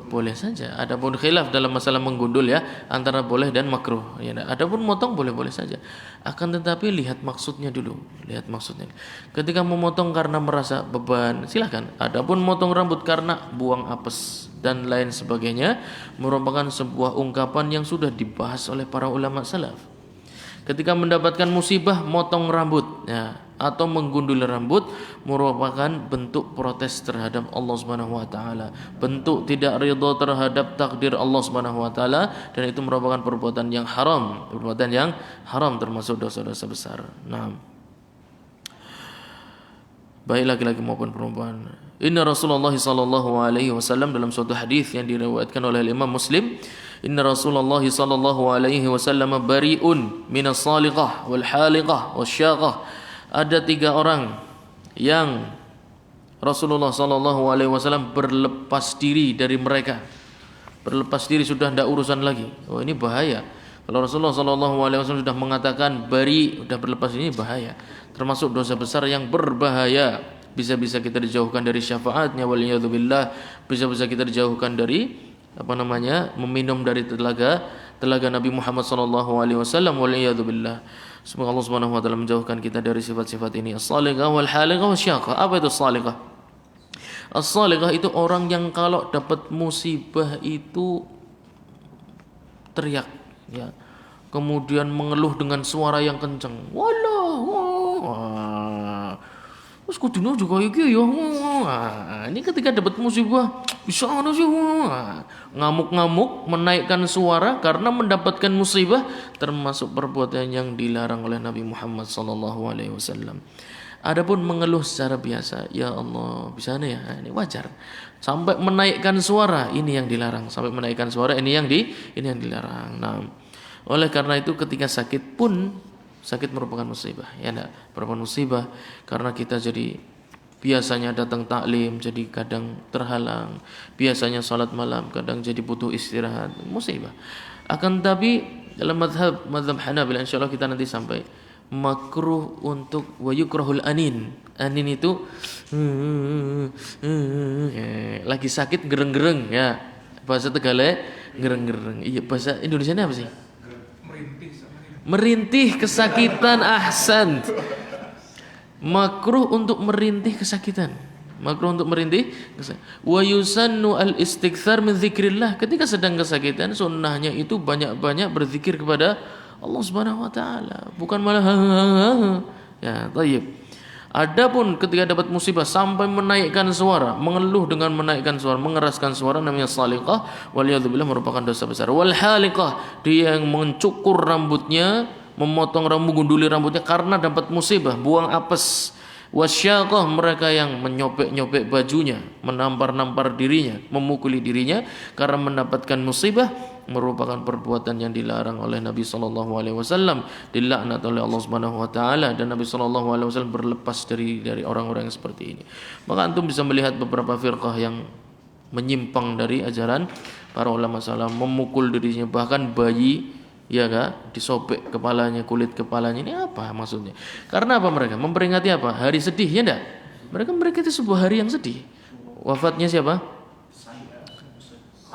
boleh saja. Adapun khilaf dalam masalah menggundul ya antara boleh dan makruh. Ya, adapun motong boleh-boleh saja. Akan tetapi lihat maksudnya dulu. Lihat maksudnya. Ketika memotong karena merasa beban, silakan. Adapun motong rambut karena buang apes dan lain sebagainya merupakan sebuah ungkapan yang sudah dibahas oleh para ulama salaf. Ketika mendapatkan musibah motong rambut ya, atau menggundul rambut merupakan bentuk protes terhadap Allah Subhanahu wa taala, bentuk tidak ridha terhadap takdir Allah Subhanahu wa taala, dan itu merupakan perbuatan yang haram termasuk dosa-dosa besar. Nah, baik laki-laki maupun perempuan. Inna Rasulullah sallallahu alaihi wasallam dalam suatu hadis yang diriwayatkan oleh Imam Muslim, Inna Rasulullah sallallahu alaihi wasallam bari'un minas saliqah wal haliqah wasyaqah. Ada 3 orang yang Rasulullah sallallahu alaihi wasallam berlepas diri dari mereka. Berlepas diri sudah tidak urusan lagi. Oh, ini bahaya. Kalau Rasulullah sallallahu alaihi wasallam sudah mengatakan bari, sudah berlepas, ini bahaya. Termasuk dosa besar yang berbahaya. Bisa-bisa kita dijauhkan dari syafaatnya waliyadzubillah, bisa-bisa kita dijauhkan dari meminum dari telaga Nabi Muhammad sallallahu alaihi wasallam waliyadzubillah. Semoga Allah Subhanahu wa taala menjauhkan kita dari sifat-sifat ini. As-saliqah wal haliqah wasyaqah. Apa itu as-saliqah? As-saliqah itu orang yang kalau dapat musibah itu teriak ya. Kemudian mengeluh dengan suara yang kencang. Walah. Terus kudunya juga iki ya. Ini ketika dapat musibah bisa ana sih. Ngamuk-ngamuk, menaikkan suara karena mendapatkan musibah, termasuk perbuatan yang dilarang oleh Nabi Muhammad sallallahu alaihi wasallam. Adapun mengeluh secara biasa, ya Allah, bisa ya, ini wajar. Sampai menaikkan suara, ini yang dilarang. Sampai menaikkan suara, ini yang dilarang. Nah, oleh karena itu ketika sakit pun, sakit merupakan musibah, ya enggak? Merupakan musibah karena kita jadi biasanya datang taklim jadi kadang terhalang, biasanya salat malam kadang jadi butuh istirahat, musibah. Akan tapi dalam mazhab Hanabilah insyaallah kita nanti sampai makruh untuk wayukrahul anin. Anin itu lagi sakit gereng-gereng ya. Bahasa Tegalnya gereng-gereng. Iya, bahasa Indonesianya apa sih? Merintih kesakitan. Ahsan. Makruh untuk merintih kesakitan. Makruh untuk merintih kesakitan. Wa yusannu al-istikthar min dzikrillah. Ketika sedang kesakitan, sunnahnya itu banyak-banyak berzikir kepada Allah Subhanahu wa taala, bukan malah ya, thayyib. Adapun ketika dapat musibah sampai menaikkan suara, mengeluh dengan menaikkan suara, mengeraskan suara, namanya saliqah, waliyadzubillah, merupakan dosa besar. Wal haliqah, dia yang mencukur rambutnya, memotong rambut, gunduli rambutnya karena dapat musibah, buang apes. Wasyaqah, mereka yang menyopek-nyopek bajunya, menampar-nampar dirinya, memukuli dirinya karena mendapatkan musibah, merupakan perbuatan yang dilarang oleh Nabi sallallahu alaihi wasallam, dilaknat oleh Allah Subhanahu wa taala, dan Nabi sallallahu alaihi wasallam berlepas dari orang-orang yang seperti ini. Maka antum bisa melihat beberapa firqah yang menyimpang dari ajaran para ulama salaf, memukul dirinya, bahkan bayi ya kak, disobek kepalanya, kulit kepalanya. Ini apa maksudnya? Karena apa mereka? Memperingati apa? Hari sedih, ya enggak? Mereka memperingati sebuah hari yang sedih. Wafatnya siapa?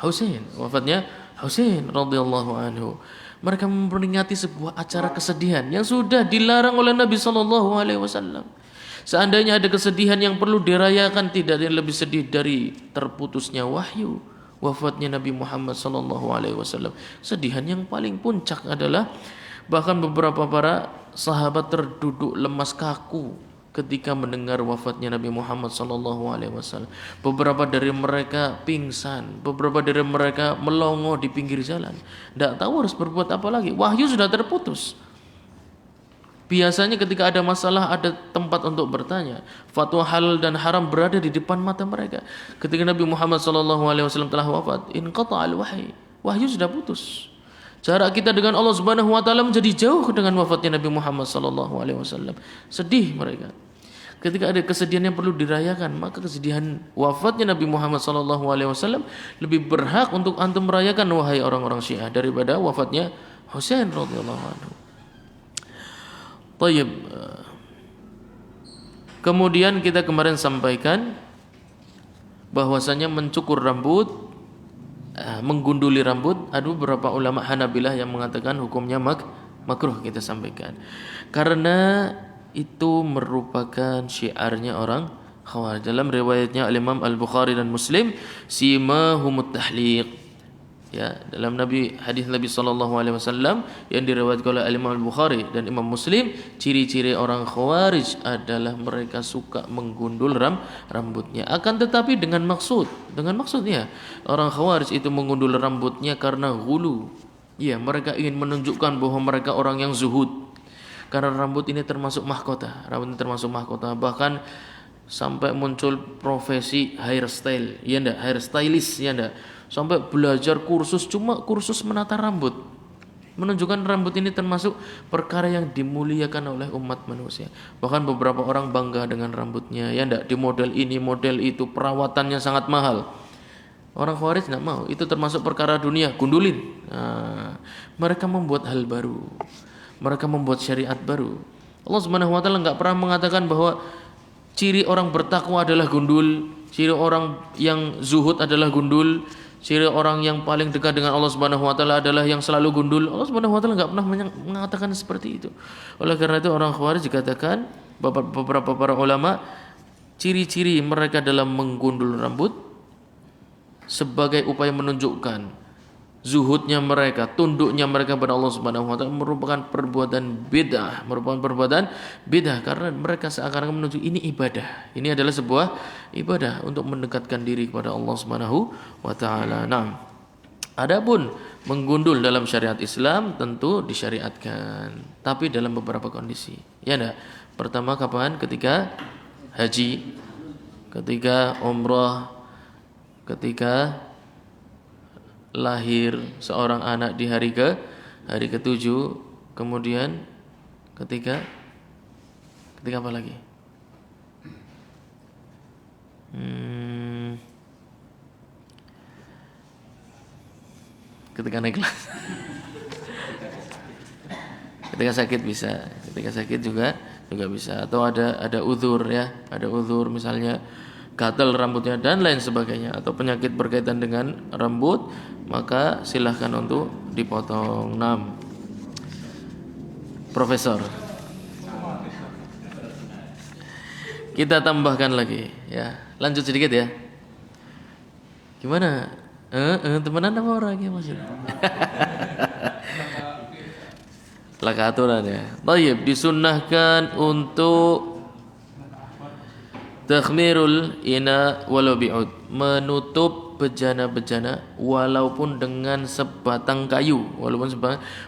Husain. Wafatnya Husain radhiyallahu anhu. Mereka memperingati sebuah acara kesedihan yang sudah dilarang oleh Nabi sallallahu alaihi wasallam. Seandainya ada kesedihan yang perlu dirayakan, tidak ada yang lebih sedih dari terputusnya wahyu, wafatnya Nabi Muhammad sallallahu alaihi wasallam. Sedihan yang paling puncak adalah bahkan beberapa para sahabat terduduk lemas kaku ketika mendengar wafatnya Nabi Muhammad sallallahu alaihi wasallam. Beberapa dari mereka pingsan, beberapa dari mereka melongo di pinggir jalan. Tidak tahu harus berbuat apa lagi. Wahyu sudah terputus. Biasanya ketika ada masalah ada tempat untuk bertanya. Fatwa halal dan haram berada di depan mata mereka. Ketika Nabi Muhammad sallallahu alaihi wasallam telah wafat, inqata'al wahyi. Wahyu sudah putus. Jarak kita dengan Allah Subhanahu wa taala menjadi jauh dengan wafatnya Nabi Muhammad sallallahu alaihi wasallam. Sedih mereka. Ketika ada kesedihan yang perlu dirayakan, maka kesedihan wafatnya Nabi Muhammad sallallahu alaihi wasallam lebih berhak untuk antum merayakan wahai orang-orang Syiah daripada wafatnya Husain radhiyallahu anhu. Tayyib. Kemudian kita kemarin sampaikan bahwasanya mencukur rambut, menggunduli rambut, ada beberapa ulama Hanabilah yang mengatakan hukumnya makruh, kita sampaikan. Karena itu merupakan syiarnya orang Khawarij. Dalam riwayatnya Imam Al-Bukhari dan Muslim, simahumut tahliq. Ya, dalam hadis Nabi sallallahu alaihi wasallam yang diriwayatkan oleh Imam Al-Bukhari dan Imam Muslim, ciri-ciri orang Khawarij adalah mereka suka menggundul rambutnya. Akan tetapi dengan maksudnya orang Khawarij itu menggundul rambutnya karena ghulu. Ya, mereka ingin menunjukkan bahwa mereka orang yang zuhud. Karena rambut ini termasuk mahkota. Bahkan sampai muncul profesi hairstyle, ya enggak, hairstylist, ya enggak. Sampai belajar kursus menata rambut. Menunjukkan rambut ini termasuk perkara yang dimuliakan oleh umat manusia. Bahkan beberapa orang bangga dengan rambutnya, ya enggak, di model ini, model itu, perawatannya sangat mahal. Orang Khawarij enggak mau, itu termasuk perkara dunia, gundulin. Mereka membuat hal baru. Mereka membuat syariat baru. Allah Subhanahu wa taala enggak pernah mengatakan bahwa ciri orang bertakwa adalah gundul, ciri orang yang zuhud adalah gundul, ciri orang yang paling dekat dengan Allah Subhanahu wa taala adalah yang selalu gundul. Allah Subhanahu wa taala enggak pernah mengatakan seperti itu. Oleh karena itu orang Khawarij dikatakan beberapa para ulama, ciri-ciri mereka dalam menggundul rambut sebagai upaya menunjukkan zuhudnya mereka, tunduknya mereka kepada Allah Subhanahu wa taala merupakan perbuatan bid'ah, karena mereka seakan-akan menuju ini ibadah. Ini adalah sebuah ibadah untuk mendekatkan diri kepada Allah Subhanahu wa taala. Nah, adapun menggundul dalam syariat Islam tentu disyariatkan, tapi dalam beberapa kondisi. Ya enggak? Pertama kapan? Ketika haji, ketika umrah, ketika lahir seorang anak di hari ke-7, kemudian ketika apa lagi? Ketika naik kelas. Ketika sakit bisa, ketika sakit juga bisa, atau ada uzur, ya, ada uzur misalnya gatal rambutnya dan lain sebagainya, atau penyakit berkaitan dengan rambut, maka silahkan untuk dipotong. 6. Profesor, kita tambahkan lagi, ya, lanjut sedikit ya. Gimana? Temenan apa orang ya maksudnya? Laka aturan ya. Baik, disunnahkan untuk takhmirul ina walau bi'ud, menutup bejana-bejana walaupun dengan sebatang kayu,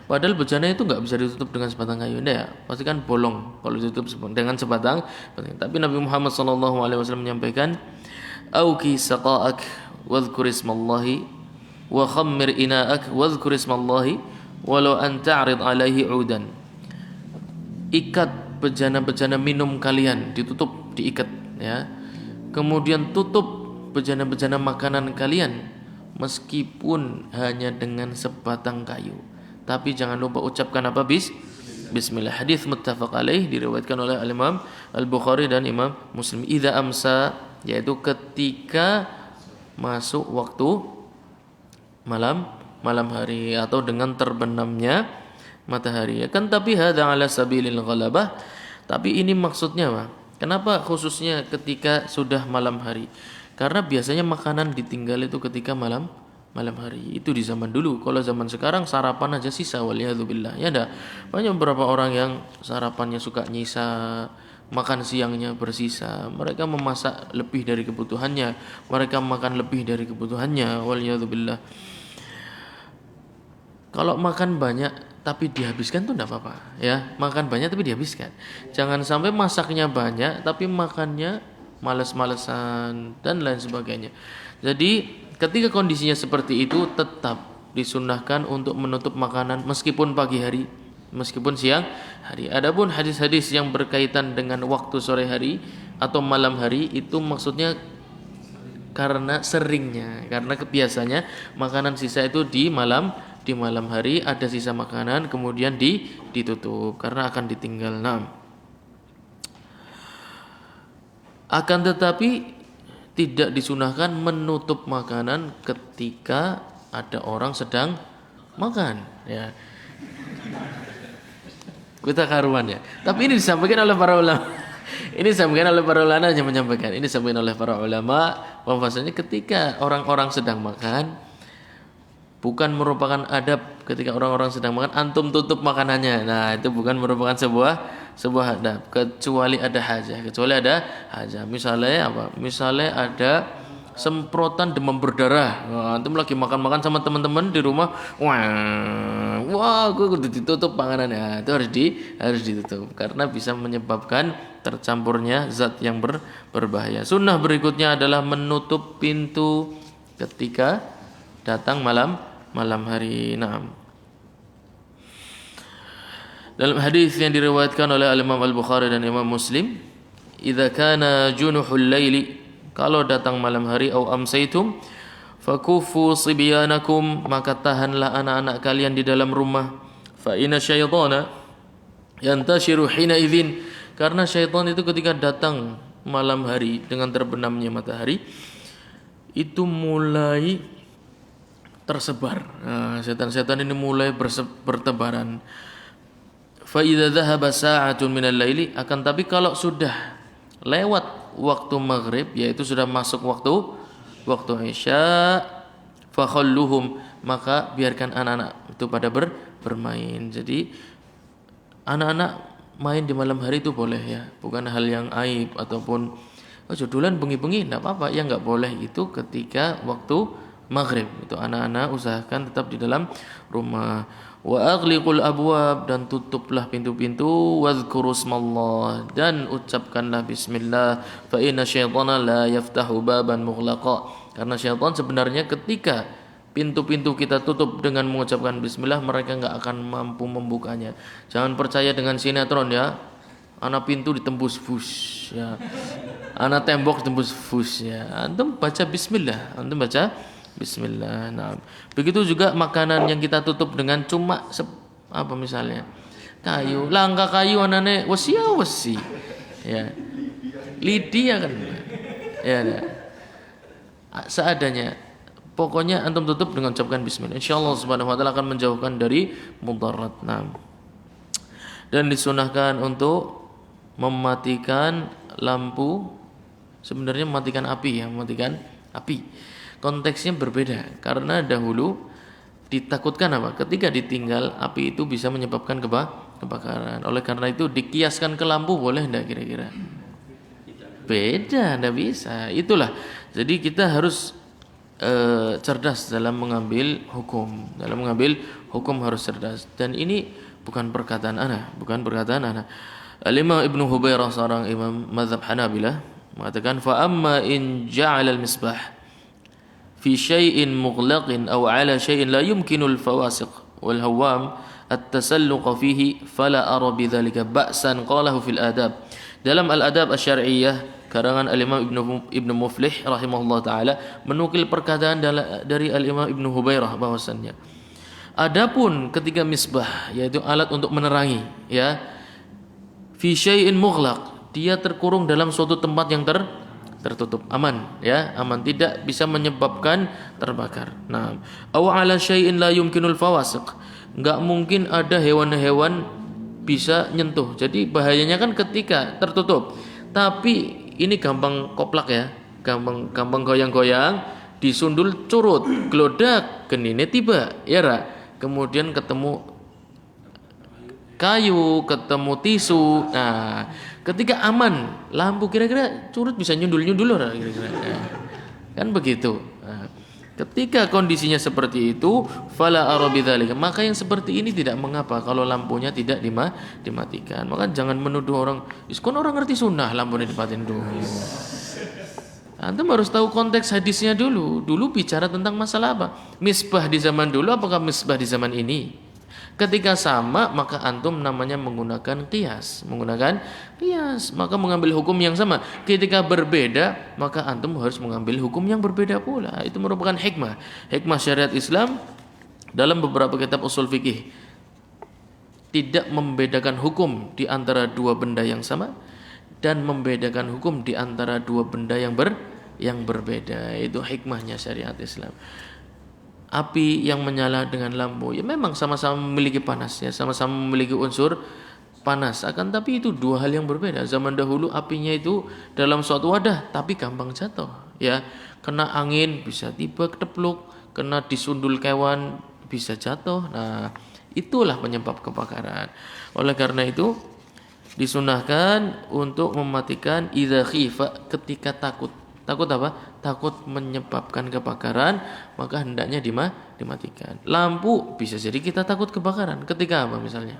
padahal bejana itu enggak bisa ditutup dengan sebatang kayu, enggak ya, pasti kan bolong kalau ditutup dengan sebatang. Tapi Nabi Muhammad SAW menyampaikan, auki saqa'ak wadhkur ismallahi wa khammir ina'ak wadhkur ismallahi walau an ta'rid alaihi udan. Ikat bejana-bejana minum kalian, ditutup, diikat, ya. Kemudian tutup bejana-bejana makanan kalian meskipun hanya dengan sebatang kayu. Tapi jangan lupa ucapkan apa? Bismillah. Hadis muttafaq alaih, diriwayatkan oleh Imam Al-Bukhari dan Imam Muslim. Idza amsa, yaitu ketika masuk waktu malam hari atau dengan terbenamnya matahari. Kan tapi hadza ala sabilil ghalabah. Tapi ini maksudnya apa? Kenapa khususnya ketika sudah malam hari? Karena biasanya makanan ditinggal itu ketika malam hari. Itu di zaman dulu. Kalau zaman sekarang sarapan aja sisa, waliyadzubillah. Ya ada banyak beberapa orang yang sarapannya suka nyisa, makan siangnya bersisa. Mereka memasak lebih dari kebutuhannya. Mereka makan lebih dari kebutuhannya, waliyadzubillah. Kalau makan banyak tapi dihabiskan tuh enggak apa-apa, ya. Makan banyak tapi dihabiskan. Jangan sampai masaknya banyak tapi makannya males-malesan dan lain sebagainya. Jadi ketika kondisinya seperti itu, tetap disunnahkan untuk menutup makanan meskipun pagi hari, meskipun siang hari. Adapun hadis-hadis yang berkaitan dengan waktu sore hari atau malam hari itu maksudnya karena seringnya, karena kebiasaannya makanan sisa itu di malam hari ada sisa makanan kemudian ditutup karena akan ditinggal. Nah, akan tetapi tidak disunahkan menutup makanan ketika ada orang sedang makan, ya. Kita karuan ya. Tapi ini disampaikan oleh para ulama. Ini disampaikan oleh para ulama yang menyampaikan. Ini disampaikan oleh para ulama bahwasanya ketika orang-orang sedang makan, bukan merupakan adab ketika orang-orang sedang makan antum tutup makanannya. Nah, itu bukan merupakan sebuah adab kecuali ada hajah. Misalnya apa? Misalnya ada semprotan demam berdarah. Nah, antum lagi makan-makan sama teman-teman di rumah. Wah, gue kudu ditutup panganannya. Itu harus ditutup karena bisa menyebabkan tercampurnya zat yang berbahaya. Sunnah berikutnya adalah menutup pintu ketika datang malam hari. Naam. Dalam hadis yang diriwayatkan oleh Imam Al-Bukhari dan Imam Muslim, "Idza kana junuhul laili," kalau datang malam hari, "au amsaitum fakufu sibyanakum," maka tahanlah anak-anak kalian di dalam rumah. "Fa inna syaitana yantashiru hina idzin," karena syaitan itu ketika datang malam hari dengan terbenamnya matahari itu mulai tersebar. Nah, setan-setan ini mulai bertebaran. Fa idza dhahaba sa'atun minal laili, akan tapi kalau sudah lewat waktu maghrib, yaitu sudah masuk waktu isya, fa khalluhum, maka biarkan anak-anak itu pada bermain. Jadi anak-anak main di malam hari itu boleh ya, bukan hal yang aib ataupun jodolan bengi-bengi enggak apa-apa. Yang enggak boleh itu ketika waktu maghrib. Itu anak-anak usahakan tetap di dalam rumah. Wa aghliqul abwab, dan tutuplah pintu-pintu. Wadhkuru smallah, dan ucapkanlah bismillah. Fa inna syaitana la yaftahu baban mughlaqa, karena syaitan sebenarnya ketika pintu-pintu kita tutup dengan mengucapkan bismillah, mereka enggak akan mampu membukanya. Jangan percaya dengan sinetron ya. Ana pintu ditembus fus ya. Ana tembok ditembus fus ya. Antum baca bismillah, bismillah. Nah, begitu juga makanan yang kita tutup dengan cuma apa misalnya kayu, langkah kayu anane wesi ya, lidi ya kan ya, seadanya. Pokoknya antum tutup dengan ucapkan bismillah. Insyaallah subhanahu wa taala akan menjauhkan dari mudarat. Nah, dan disunahkan untuk mematikan lampu, sebenarnya mematikan api. Konteksnya berbeda karena dahulu ditakutkan apa? Ketika ditinggal api itu bisa menyebabkan kebakaran. Oleh karena itu dikiaskan ke lampu, boleh enggak kira-kira? Beda, enggak bisa. Itulah. Jadi kita harus cerdas dalam mengambil hukum. Dalam mengambil hukum harus cerdas. Dan ini bukan perkataan ana. Al-Imam Ibnu Hubairah, seorang imam mazhab Hanabilah, mengatakan fa amma in ja'ala al-misbah fi syai'in mughlaqin aw 'ala syai'in la yumkinu al-fawasiq wal hawam at-tasalluq fihi fala ara bidzalika ba'san, qalahu fil adab. Dalam al-adab asy-syar'iyyah karangan al-Imam Ibnu Muflih rahimahullah taala menukil perkataan dari al-Imam Ibnu Hubairah bahwasannya adapun ketika misbah, yaitu alat untuk menerangi, ya, fi syai'in mughlaq, dia terkurung dalam suatu tempat yang tertutup, aman, ya, aman, tidak bisa menyebabkan terbakar. Nah, aw ala syai'in la yumkinul fawasiq, enggak mungkin ada hewan-hewan bisa nyentuh. Jadi bahayanya kan ketika tertutup. Tapi ini gampang koplak ya, gampang goyang-goyang, disundul curut, glodak, genine tiba, ya ra. Kemudian ketemu kayu, ketemu tisu. Nah, ketika aman lampu, kira-kira curut bisa nyundul-nyundul orang kira-kira. Kan begitu. Nah, ketika kondisinya seperti itu, fala arabidzalika, maka yang seperti ini tidak mengapa kalau lampunya tidak dimatikan. Maka jangan menuduh orang, iskon orang ngerti sunnah lampunya dimatiin dulu. Antum harus tahu konteks hadisnya dulu. Dulu bicara tentang masalah apa? Misbah di zaman dulu apakah misbah di zaman ini? Ketika sama maka antum namanya menggunakan qiyas. Menggunakan qiyas maka mengambil hukum yang sama. Ketika berbeda maka antum harus mengambil hukum yang berbeda pula. Itu merupakan hikmah. Hikmah syariat Islam dalam beberapa kitab usul fikih. Tidak membedakan hukum di antara dua benda yang sama dan membedakan hukum di antara dua benda yang berbeda. Itu hikmahnya syariat Islam. Api yang menyala dengan lampu ya memang sama-sama memiliki panas ya, sama-sama memiliki unsur panas, akan tapi itu dua hal yang berbeda. Zaman dahulu apinya itu dalam suatu wadah tapi gampang jatuh ya, kena angin bisa tiba ketepluk, kena disundul kewan bisa jatuh. Nah, itulah penyebab kebakaran. Oleh karena itu disunahkan untuk mematikan idza khifa, ketika takut. Takut apa? Takut menyebabkan kebakaran, maka hendaknya dimatikan. Lampu bisa jadi kita takut kebakaran ketika apa misalnya?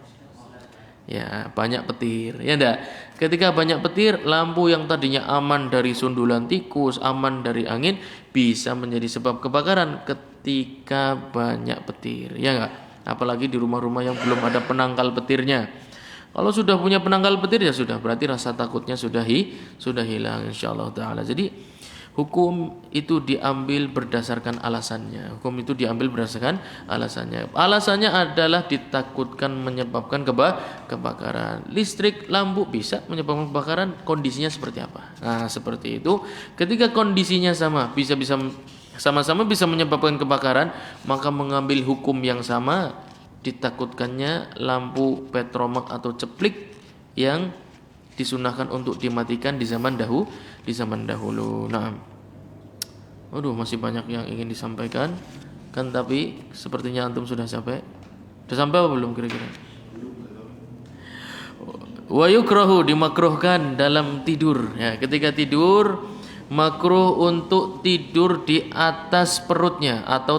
Ya, banyak petir. Ya enggak? Ketika banyak petir, lampu yang tadinya aman dari sundulan tikus, aman dari angin, bisa menjadi sebab kebakaran ketika banyak petir. Ya enggak? Apalagi di rumah-rumah yang belum ada penangkal petirnya. Kalau sudah punya penangkal petir ya sudah, berarti rasa takutnya sudah hilang insyaallah taala. Jadi hukum itu diambil berdasarkan alasannya. Hukum itu diambil berdasarkan alasannya. Alasannya adalah ditakutkan menyebabkan kebakaran. Listrik, lampu bisa menyebabkan kebakaran, kondisinya seperti apa? Nah, seperti itu. Ketika kondisinya sama, sama-sama bisa menyebabkan kebakaran, maka mengambil hukum yang sama. Ditakutkannya lampu petromak atau ceplik yang disunahkan untuk dimatikan di zaman dahulu. Nah, waduh masih banyak yang ingin disampaikan kan, tapi sepertinya antum sudah sampai. Sudah sampai apa belum kira-kira? Wa yukrahu, dimakruhkan dalam tidur ya, ketika tidur makruh untuk tidur di atas perutnya atau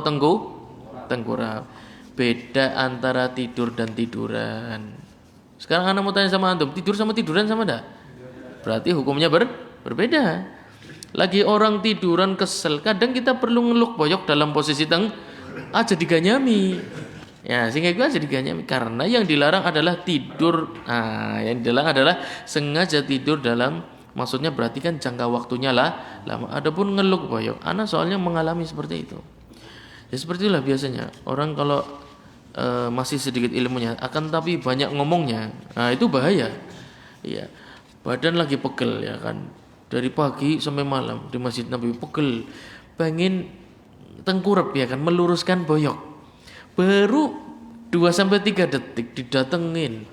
tengkurap. Beda antara tidur dan tiduran. Sekarang anak mau tanya sama antum, tidur sama tiduran sama enggak? Berarti hukumnya berbeda. Lagi orang tiduran kesel, kadang kita perlu ngeluk boyok dalam posisi aja diganyami. Ya, sehingga itu aja diganyami karena yang dilarang adalah tidur. Nah, yang dilarang adalah sengaja tidur dalam, maksudnya berarti kan jangka waktunya lama. Adapun ngeluk boyok, anak soalnya mengalami seperti itu. Ya seperti itulah biasanya orang kalau masih sedikit ilmunya, akan tapi banyak ngomongnya, nah itu bahaya. Iya, badan lagi pegel ya kan, dari pagi sampai malam di masjid Nabi pegel, pengen tengkurap ya kan, meluruskan boyok, baru 2-3 detik didatengin,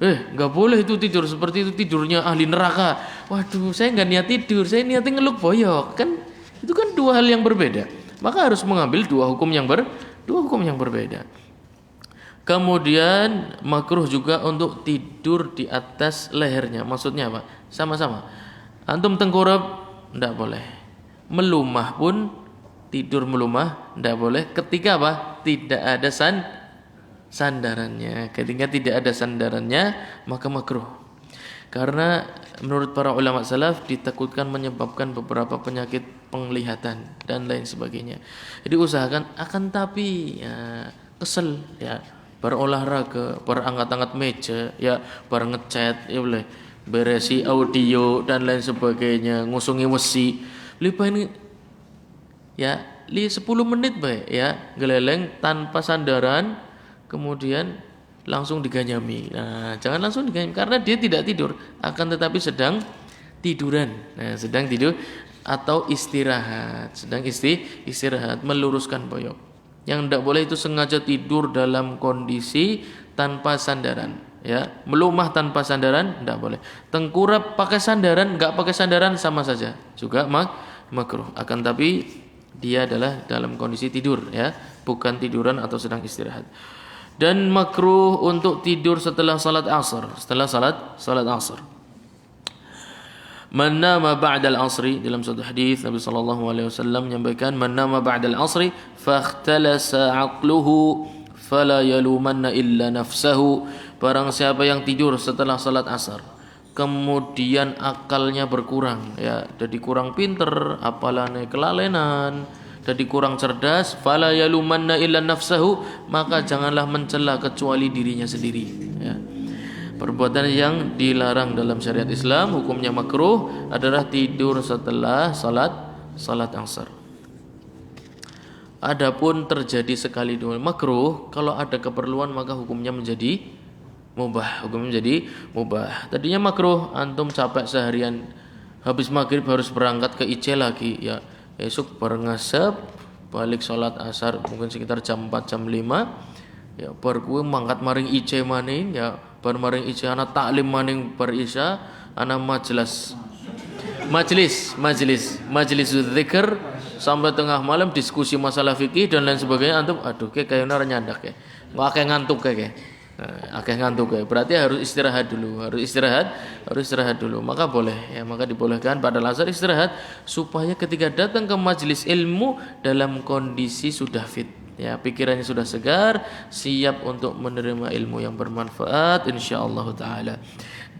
nggak boleh itu tidur seperti itu, tidurnya ahli neraka. Waduh, saya nggak niat tidur, saya niatnya ngeluk boyok, kan itu kan dua hal yang berbeda. Maka harus mengambil dua hukum yang berbeda. Kemudian makruh juga untuk tidur di atas lehernya. Maksudnya apa? Sama-sama. Antum tengkurap enggak boleh. Melumah pun, tidur melumah enggak boleh ketika apa? Tidak ada sandarannya. Ketika tidak ada sandarannya maka makruh. Karena menurut para ulama salaf ditakutkan menyebabkan beberapa penyakit penglihatan dan lain sebagainya. Jadi usahakan, akan tapi ya, kesel ya, berolahraga, berangkat-angkat meja ya, ngechat ya boleh, beresi audio dan lain sebagainya, ngusungi wesi. Lipain ya, 10 menit baik ya, geleleng tanpa sandaran kemudian langsung diganyami. Nah, jangan langsung diganyami karena dia tidak tidur, akan tetapi sedang tiduran. Nah, sedang tidur atau istirahat, sedang istirahat, meluruskan boyok. Yang tidak boleh itu sengaja tidur dalam kondisi tanpa sandaran, ya. Melumah tanpa sandaran tidak boleh. Tengkurap pakai sandaran, enggak pakai sandaran sama saja, juga makruh. Akan tapi dia adalah dalam kondisi tidur, ya, bukan tiduran atau sedang istirahat. Dan makruh untuk tidur setelah salat asar. Setelah salat asar. Man nama ba'dal asri, dalam satu hadis Nabi sallallahu alaihi wasallam menyampaikan, man nama ba'dal asri fakhtalasa aqluhu fala yalumanna illa nafsahu. Barang siapa yang tidur setelah salat asar kemudian akalnya berkurang, ya, jadi kurang pinter, apalane kelalenan, jadi kurang cerdas, fala yalumanna illa nafsahu, maka janganlah mencela kecuali dirinya sendiri, ya. Perbuatan yang dilarang dalam syariat Islam, hukumnya makruh, adalah tidur setelah salat asar. Adapun terjadi sekali dua makruh, kalau ada keperluan maka hukumnya menjadi mubah. Tadinya makruh, antum capek seharian, habis maghrib harus berangkat ke IC lagi, ya. Esok bareng ngasep, balik sholat asar mungkin sekitar jam 4 jam 5, ya, bar kuwi mangkat maring IC maning, ya, bar maring IC ana taklim maning bar isya, ana majelis zikir sampai tengah malam, diskusi masalah fikih dan lain sebagainya. Antum aduh kayaknya ora nyandak ya. Kok akeh ngantuk kayak. Akeh ngantuk kayak. Berarti harus istirahat dulu. Maka boleh, ya, maka dibolehkan pada asar istirahat supaya ketika datang ke majelis ilmu dalam kondisi sudah fit, ya, pikirannya sudah segar, siap untuk menerima ilmu yang bermanfaat insyaallah taala.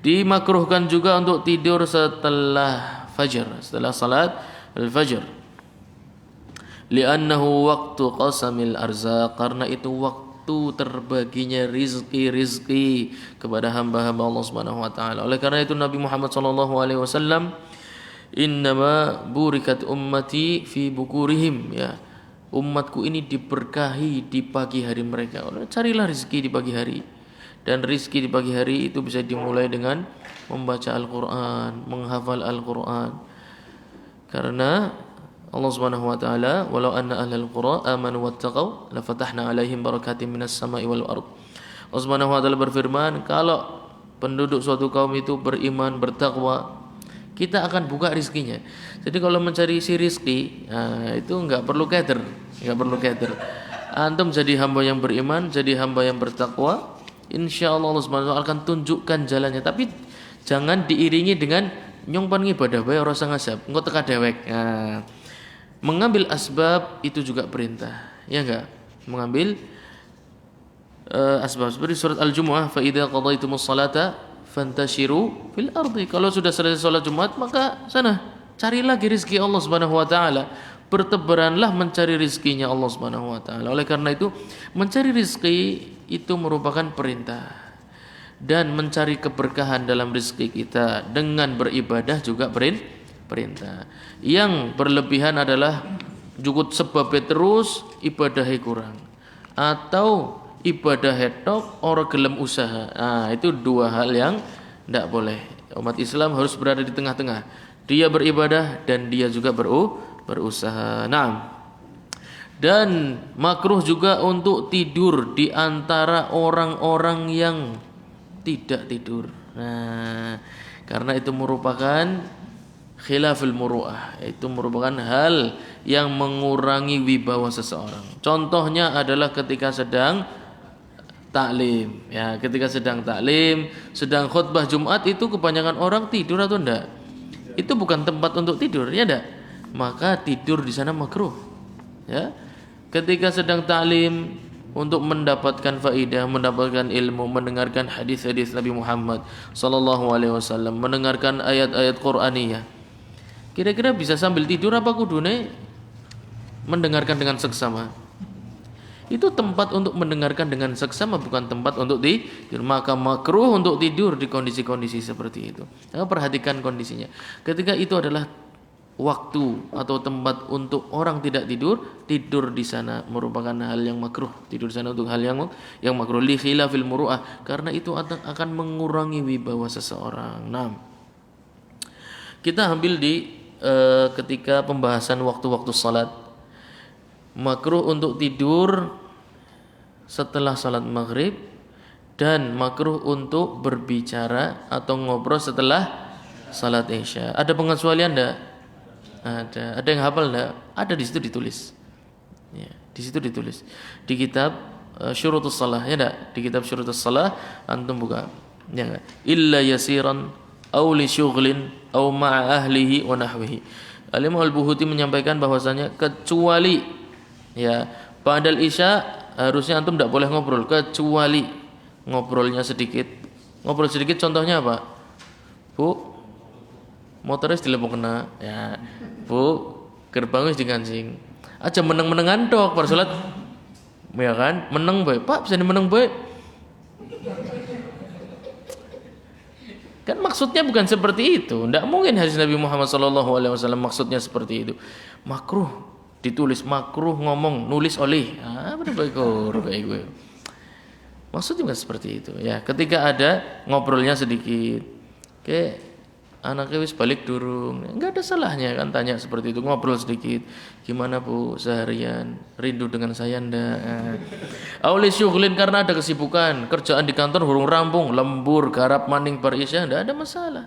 Dimakruhkan juga untuk tidur setelah salat al-fajr. Li'annahu waqtu qasamil arzaq, karena itu waktu terbaginya rizki kepada hamba-hamba Allah Subhanahu wa taala. Oleh karena itu Nabi Muhammad sallallahu alaihi wasallam, innama burikat ummati fi bukurihim, ya. Umatku ini diberkahi di pagi hari mereka. Carilah rizki di pagi hari. Dan rizki di pagi hari itu bisa dimulai dengan membaca Al-Quran, menghafal Al-Quran. Karena Allah Subhanahu wa taala, walau anna ahlal qura amanu wattaqau la fatahna alaihim barakatim minas sama'i wal ard. Allah Subhanahu wa taala berfirman, kalau penduduk suatu kaum itu beriman, bertakwa, kita akan buka rizkinya. Jadi kalau mencari si rizki, itu enggak perlu kader. Antum jadi hamba yang beriman, jadi hamba yang bertakwa, insyaallah Allah Subhanahu wa taala akan tunjukkan jalannya. Tapi jangan diiringi dengan nyongpan ibadah bae ora usah ngasab, engko teka dewek. Mengambil asbab itu juga perintah, ya enggak? Mengambil asbab seperti surat Al-Jumu'ah, fa idza qadaytumus salata fantashiru fil ardi. Kalau sudah selesai salat Jumat, maka sana cari lagi rezeki Allah Subhanahu wa taala. Bertebaranlah mencari rezekinya Allah Subhanahu wa taala. Oleh karena itu, mencari rezeki itu merupakan perintah. Dan mencari keberkahan dalam rezeki kita dengan beribadah juga perintah. Yang berlebihan adalah jukut sebabnya terus ibadahnya kurang, atau ibadah tok orang gelem usaha. Itu dua hal yang tidak boleh. Umat Islam harus berada di tengah-tengah. Dia beribadah dan dia juga berusaha. Dan makruh juga untuk tidur di antara orang-orang yang tidak tidur. Karena itu merupakan khilaful muru'ah, itu merupakan hal yang mengurangi wibawa seseorang. Contohnya adalah ketika sedang taklim, ya, ketika sedang taklim, sedang khutbah Jumat, itu kebanyakan orang tidur atau enggak? Itu bukan tempat untuk tidur, ya enggak? Maka tidur di sana makruh, ya. Ketika sedang taklim untuk mendapatkan faidah, mendapatkan ilmu, mendengarkan hadis-hadis Nabi Muhammad sallallahu alaihi wasallam, mendengarkan ayat-ayat Qur'aniyah. Kira-kira bisa sambil tidur apa kudune mendengarkan dengan seksama? Itu tempat untuk mendengarkan dengan seksama, bukan tempat untuk tidur. Maka makruh untuk tidur di kondisi-kondisi seperti itu. Nah, perhatikan kondisinya. Ketika itu adalah waktu atau tempat untuk orang tidak tidur, tidur di sana merupakan hal yang makruh. Tidur di sana untuk hal yang makruh, li khilafil muru'ah, karena itu akan mengurangi wibawa seseorang. Kita ambil di ketika pembahasan waktu-waktu salat. Makruh untuk tidur setelah salat maghrib, dan makruh untuk berbicara atau ngobrol setelah salat isya. Ada pengecualian enggak? Ada yang hafal enggak? Ada, di situ ditulis. Ya, di situ ditulis. Di kitab Syurutus Shalah, ya enggak? Di kitab Syurutus Shalah antum buka. Ya enggak? Illa yasiran aw li syughlin aw ma'a ahlihi wa nahwihi. Al-Imam Al-Buhuti menyampaikan bahwasanya kecuali, ya, ba'dal isya harusnya antum tidak boleh ngobrol, kecuali ngobrolnya sedikit. Ngobrol sedikit contohnya apa? Bu, motornya dilepok kena. Ya, Bu, gerbangnya dikancing. Aja meneng-menengan tok bar salat. Ya kan? Meneng bae. Pak, bisa meneng bae. Kan maksudnya bukan seperti itu. Tidak mungkin hadis Nabi Muhammad SAW maksudnya seperti itu. Makruh ditulis, makruh ngomong, nulis oleh. Benar baik gue. Maksudnya bukan seperti itu. Ya, ketika ada ngobrolnya sedikit, kayak anaknya wis balik durung, nggak ada salahnya kan tanya seperti itu, ngobrol sedikit. Gimana Bu seharian? Rindu dengan saya ndak? Auli syughlin karena ada kesibukan, kerjaan di kantor hurung rampung, lembur, garap maning bar isya, ndak ada masalah.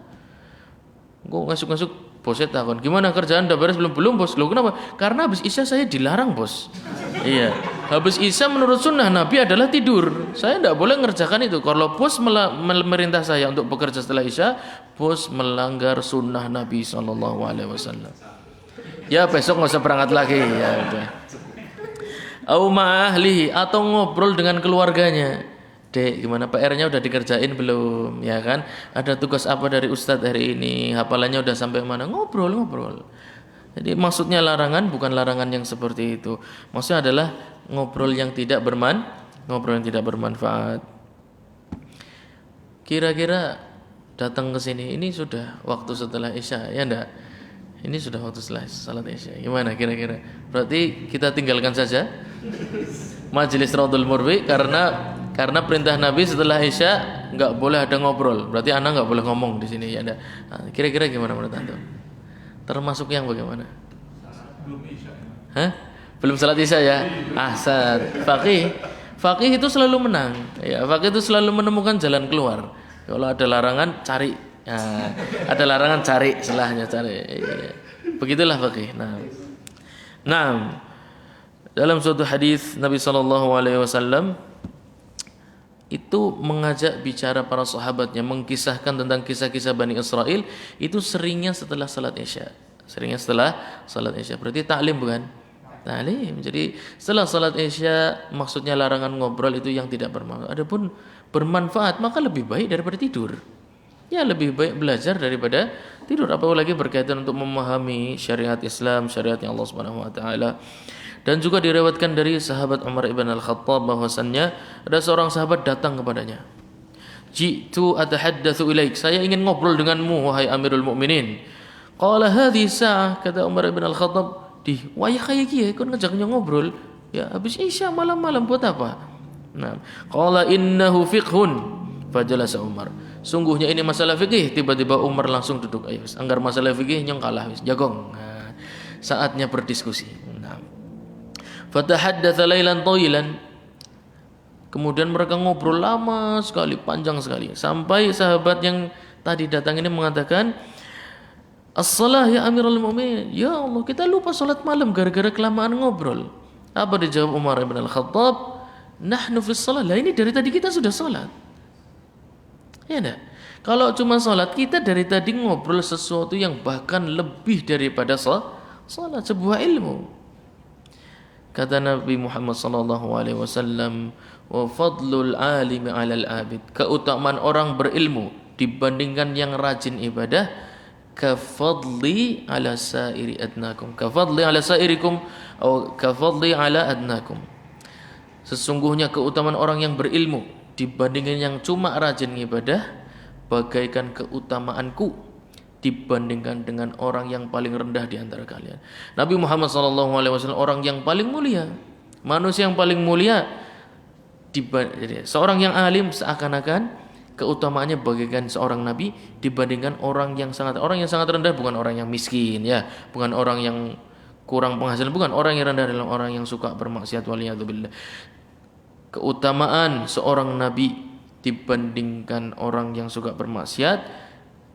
Gue ngasuk-ngasuk bosnya takon, gimana kerjaan udah beres belum bos? Loh kenapa? Karena habis isya saya dilarang bos. Iya, habis isya menurut sunnah Nabi adalah tidur. Saya tidak boleh ngerjakan itu. Kalau bos merintah saya untuk bekerja setelah isya, bos melanggar sunnah Nabi SAW. Ya besok nggak usah berangkat lagi. Ya udah. Au ma'ahlihi atau ngobrol dengan keluarganya. Dek, gimana PR-nya udah dikerjain belum? Ya kan? Ada tugas apa dari Ustadz hari ini? Hafalannya udah sampai mana? Ngobrol. Jadi maksudnya larangan bukan larangan yang seperti itu. Maksudnya adalah ngobrol yang tidak bermanfaat. Kira-kira datang ke sini ini sudah waktu setelah Isya, ya enggak? Ini sudah waktu setelah salat Isya. Gimana kira-kira? Berarti kita tinggalkan saja Majelis Raudhul Murbi karena perintah Nabi setelah Isya enggak boleh ada ngobrol. Berarti anak enggak boleh ngomong di sini, ya enggak? Nah, kira-kira gimana menurut antum? Termasuk yang bagaimana? Belum Isya. Hah? Belum salat Isya ya? Ahsan. Faqih itu selalu menang. Ya, faqih itu selalu menemukan jalan keluar. Kalau ada larangan cari. Nah, ada larangan cari, selahnya cari. Ya. Begitulah faqih. Nah, dalam suatu hadis Nabi SAW itu mengajak bicara para sahabatnya, mengkisahkan tentang kisah-kisah Bani Israel itu seringnya setelah salat Isya. Berarti taklim bukan? Taklim. Jadi setelah salat Isya maksudnya larangan ngobrol itu yang tidak bermanfaat. Adapun bermanfaat maka lebih baik daripada tidur. Ya lebih baik belajar daripada tidur, apalagi berkaitan untuk memahami syariat Islam, syariatnya Allah Subhanahu wa taala. Dan juga diriwayatkan dari sahabat Umar ibn al-Khattab bahwasannya ada seorang sahabat datang kepadanya. Jitu atahaddatsu ilaik, saya ingin ngobrol denganmu wahai Amirul Mukminin. Qala hadhihi sa'ah, kata Umar ibn al-Khattab, di wayah kayak gini kon ngajaknya ngobrol, ya habis Isya malam-malam buat apa? Nah, qala innahu fiqhun, fajalasa Umar. Sungguhnya ini masalah fikih. Tiba-tiba Umar langsung duduk. Ayo, anggar masalah fikih nyong kalah wis, jagong. Nah, saatnya berdiskusi. Nah, fatahaddatsa lailan tawilan. Kemudian mereka ngobrol lama sekali, panjang sekali, sampai sahabat yang tadi datang ini mengatakan, "As-shalah ya Amirul Mukminin." Ya Allah, kita lupa salat malam gara-gara kelamaan ngobrol. Apa dijawab Umar bin Al-Khattab? "Nahnu fis shalah." Lah ini dari tadi kita sudah salat. Ya enggak? Kalau cuma salat, kita dari tadi ngobrol sesuatu yang bahkan lebih daripada salat, sebuah ilmu. Kata Nabi Muhammad SAW, wa fadlul alimi 'alal abid. Keutamaan orang berilmu dibandingkan yang rajin ibadah, kafadli ala sairi adnakum. Kafadli ala sairikum atau kafadli ala adnakum. Sesungguhnya keutamaan orang yang berilmu dibandingkan yang cuma rajin ibadah bagaikan keutamaanku dibandingkan dengan orang yang paling rendah di antara kalian. Nabi Muhammad SAW orang yang paling mulia, manusia yang paling mulia. Seorang yang alim seakan-akan keutamaannya bagaikan seorang nabi dibandingkan orang yang sangat rendah, bukan orang yang miskin ya, bukan orang yang kurang penghasilan, bukan orang yang rendah adalah orang yang suka bermaksiat, waliyadzubillah. Keutamaan seorang nabi dibandingkan orang yang suka bermaksiat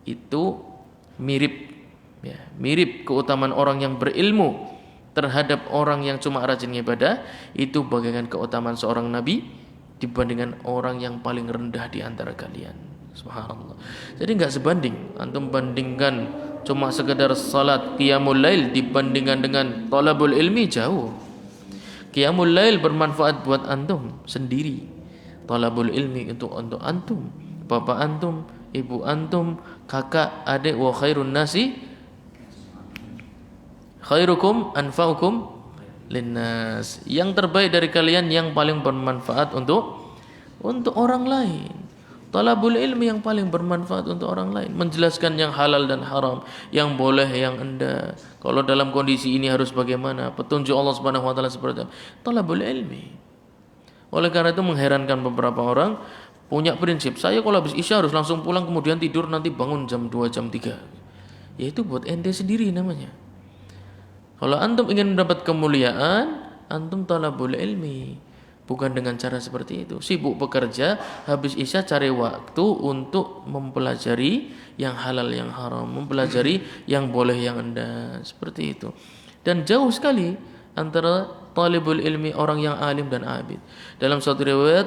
itu mirip ya, mirip keutamaan orang yang berilmu terhadap orang yang cuma rajin ibadah itu bagaikan keutamaan seorang nabi dibandingkan orang yang paling rendah di antara kalian. Subhanallah. Jadi enggak sebanding. Antum bandingkan cuma sekedar salat qiyamul lail dibandingkan dengan talabul ilmi, jauh. Qiyamul lail bermanfaat buat antum sendiri. Talabul ilmi itu untuk antum, bapak antum, ibu antum, kakak, adik, wa khairun nasi khairukum anfa'ukum linnas. Yang terbaik dari kalian yang paling bermanfaat untuk orang lain. Talabul ilmi yang paling bermanfaat untuk orang lain, menjelaskan yang halal dan haram, yang boleh, yang enggak. Kalau dalam kondisi ini harus bagaimana? Petunjuk Allah Subhanahu wa taala seperti apa? Talabul ilmi. Oleh karena itu mengherankan beberapa orang punya prinsip, saya kalau habis isya harus langsung pulang kemudian tidur, nanti bangun jam 2, jam 3. Ya itu buat ente sendiri namanya. Kalau antum ingin mendapat kemuliaan, antum talabul ilmi. Bukan dengan cara seperti itu. Sibuk bekerja, habis isya cari waktu untuk mempelajari yang halal, yang haram, mempelajari yang boleh, yang enggak. Seperti itu. Dan jauh sekali antara talibul ilmi, orang yang alim dan abid. Dalam suatu riwayat,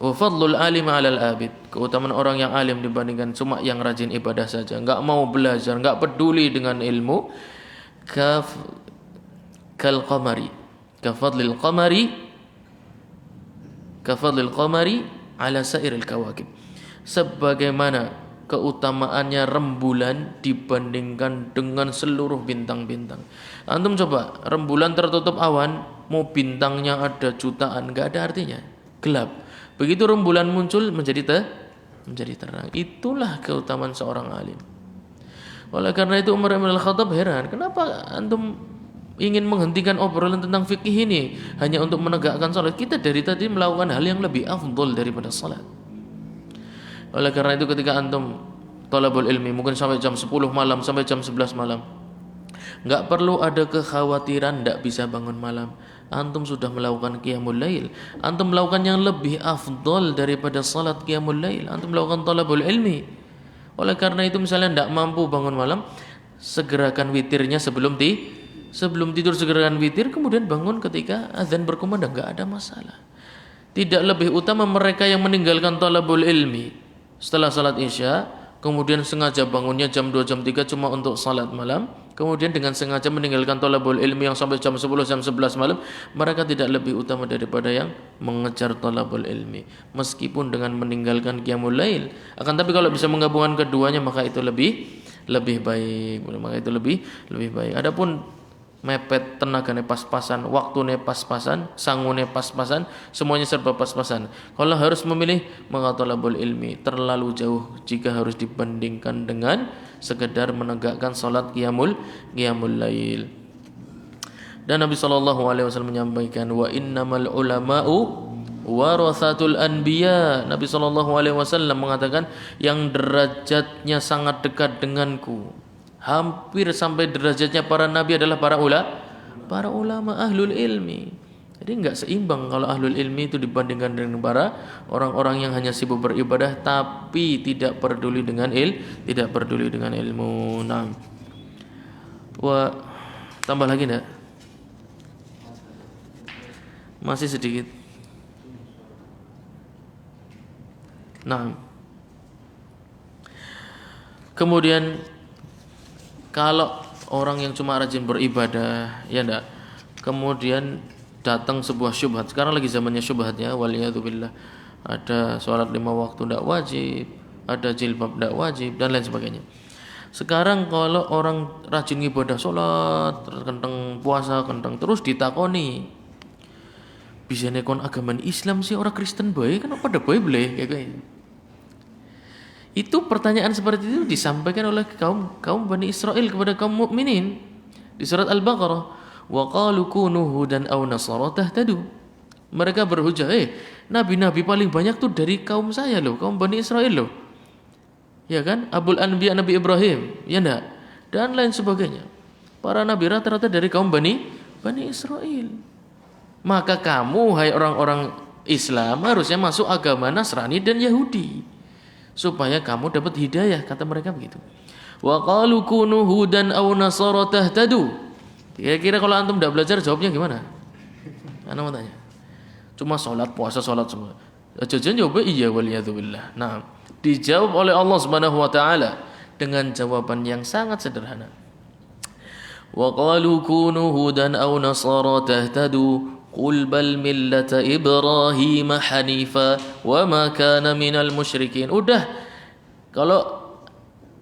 wa fadlul alim 'alal abid. Keutamaan orang yang alim dibandingkan cuma yang rajin ibadah saja, enggak mau belajar, enggak peduli dengan ilmu. Kal qamari. Kafadlil qamari ala sairil kawakib. Sebagaimana keutamaannya rembulan dibandingkan dengan seluruh bintang-bintang. Antum coba, rembulan tertutup awan, mau bintangnya ada jutaan, enggak ada artinya, gelap. Begitu rembulan muncul menjadi terang. Itulah keutamaan seorang alim. Oleh karena itu Umar bin Al-Khattab heran, kenapa antum ingin menghentikan obrolan tentang fikih ini hanya untuk menegakkan salat? Kita dari tadi melakukan hal yang lebih afdol daripada salat. Oleh karena itu ketika antum talabul ilmi mungkin sampai jam 10 malam, sampai jam 11 malam, enggak perlu ada kekhawatiran enggak bisa bangun malam. Antum sudah melakukan qiyamul lail. Antum melakukan yang lebih afdol daripada salat qiyamul lail. Antum melakukan talabul ilmi. Oleh karena itu misalnya enggak mampu bangun malam, segerakan witirnya sebelum tidur, segerakan witir, kemudian bangun ketika azan berkumandang, enggak ada masalah. Tidak lebih utama mereka yang meninggalkan talabul ilmi setelah salat isya, kemudian sengaja bangunnya jam 2, jam 3 cuma untuk salat malam, kemudian dengan sengaja meninggalkan talabul ilmi yang sampai jam 10, jam 11 malam, mereka tidak lebih utama daripada yang mengejar talabul ilmi meskipun dengan meninggalkan qiyamul lail. Akan tapi kalau bisa menggabungkan keduanya maka itu lebih baik. Maka itu lebih baik. Adapun mepet tenagane pas-pasan, waktune pas-pasan, sangune pas-pasan, semuanya serba pas-pasan. Kalau harus memilih, maka talabul ilmi terlalu jauh jika harus dibandingkan dengan sekedar menegakkan salat qiyamul lail. Dan Nabi SAW menyampaikan, wa innamal ulama'u warathatul anbiya. Nabi SAW mengatakan yang derajatnya sangat dekat denganku, hampir sampai derajatnya para nabi adalah para ulama ahlul ilmi. Jadi enggak seimbang kalau ahlul ilmi itu dibandingkan dengan para orang-orang yang hanya sibuk beribadah tapi tidak peduli dengan ilmu. Nah, tambah lagi enggak? Masih sedikit. Nah, kemudian kalau orang yang cuma rajin beribadah, ya enggak, kemudian datang sebuah syubhat. Sekarang lagi zamannya syubhatnya, waliyadzubillah. Ada sholat 5 waktu enggak wajib, ada jilbab enggak wajib, dan lain sebagainya. Sekarang kalau orang rajin ibadah sholat, kenteng puasa, kenteng terus ditakoni, bisa nekon agaman Islam sih orang Kristen bae, kan pada bae boleh kayak gitu. Itu pertanyaan seperti itu disampaikan oleh kaum Bani Israel kepada kaum mukminin di surat Al-Baqarah. Wa qalu kunu hudan aw nasara tahtadu. Mereka berhujah, nabi-nabi paling banyak tuh dari kaum saya loh, kaum Bani Israel loh. Ya kan? Abul Anbiya Nabi Ibrahim, ya enggak? Dan lain sebagainya. Para nabi rata-rata dari kaum Bani Israel. Maka kamu hai orang-orang Islam harusnya masuk agama Nasrani dan Yahudi supaya kamu dapat hidayah, kata mereka begitu. Wa qalu kunu hudan aw nasara tahtadu. Kira-kira kalau antum enggak belajar jawabnya gimana? Ana mau tanya. Cuma salat, puasa, salat semua. Jajan jawabnya iya waliyadzubillah. Nah, dijawab oleh Allah Subhanahu wa taala dengan jawaban yang sangat sederhana. Wa qalu kunu hudan aw nasara tahtadu. Qul bal millata Ibrahim hanifa wa ma kana minal musyrikin. Udah. Kalau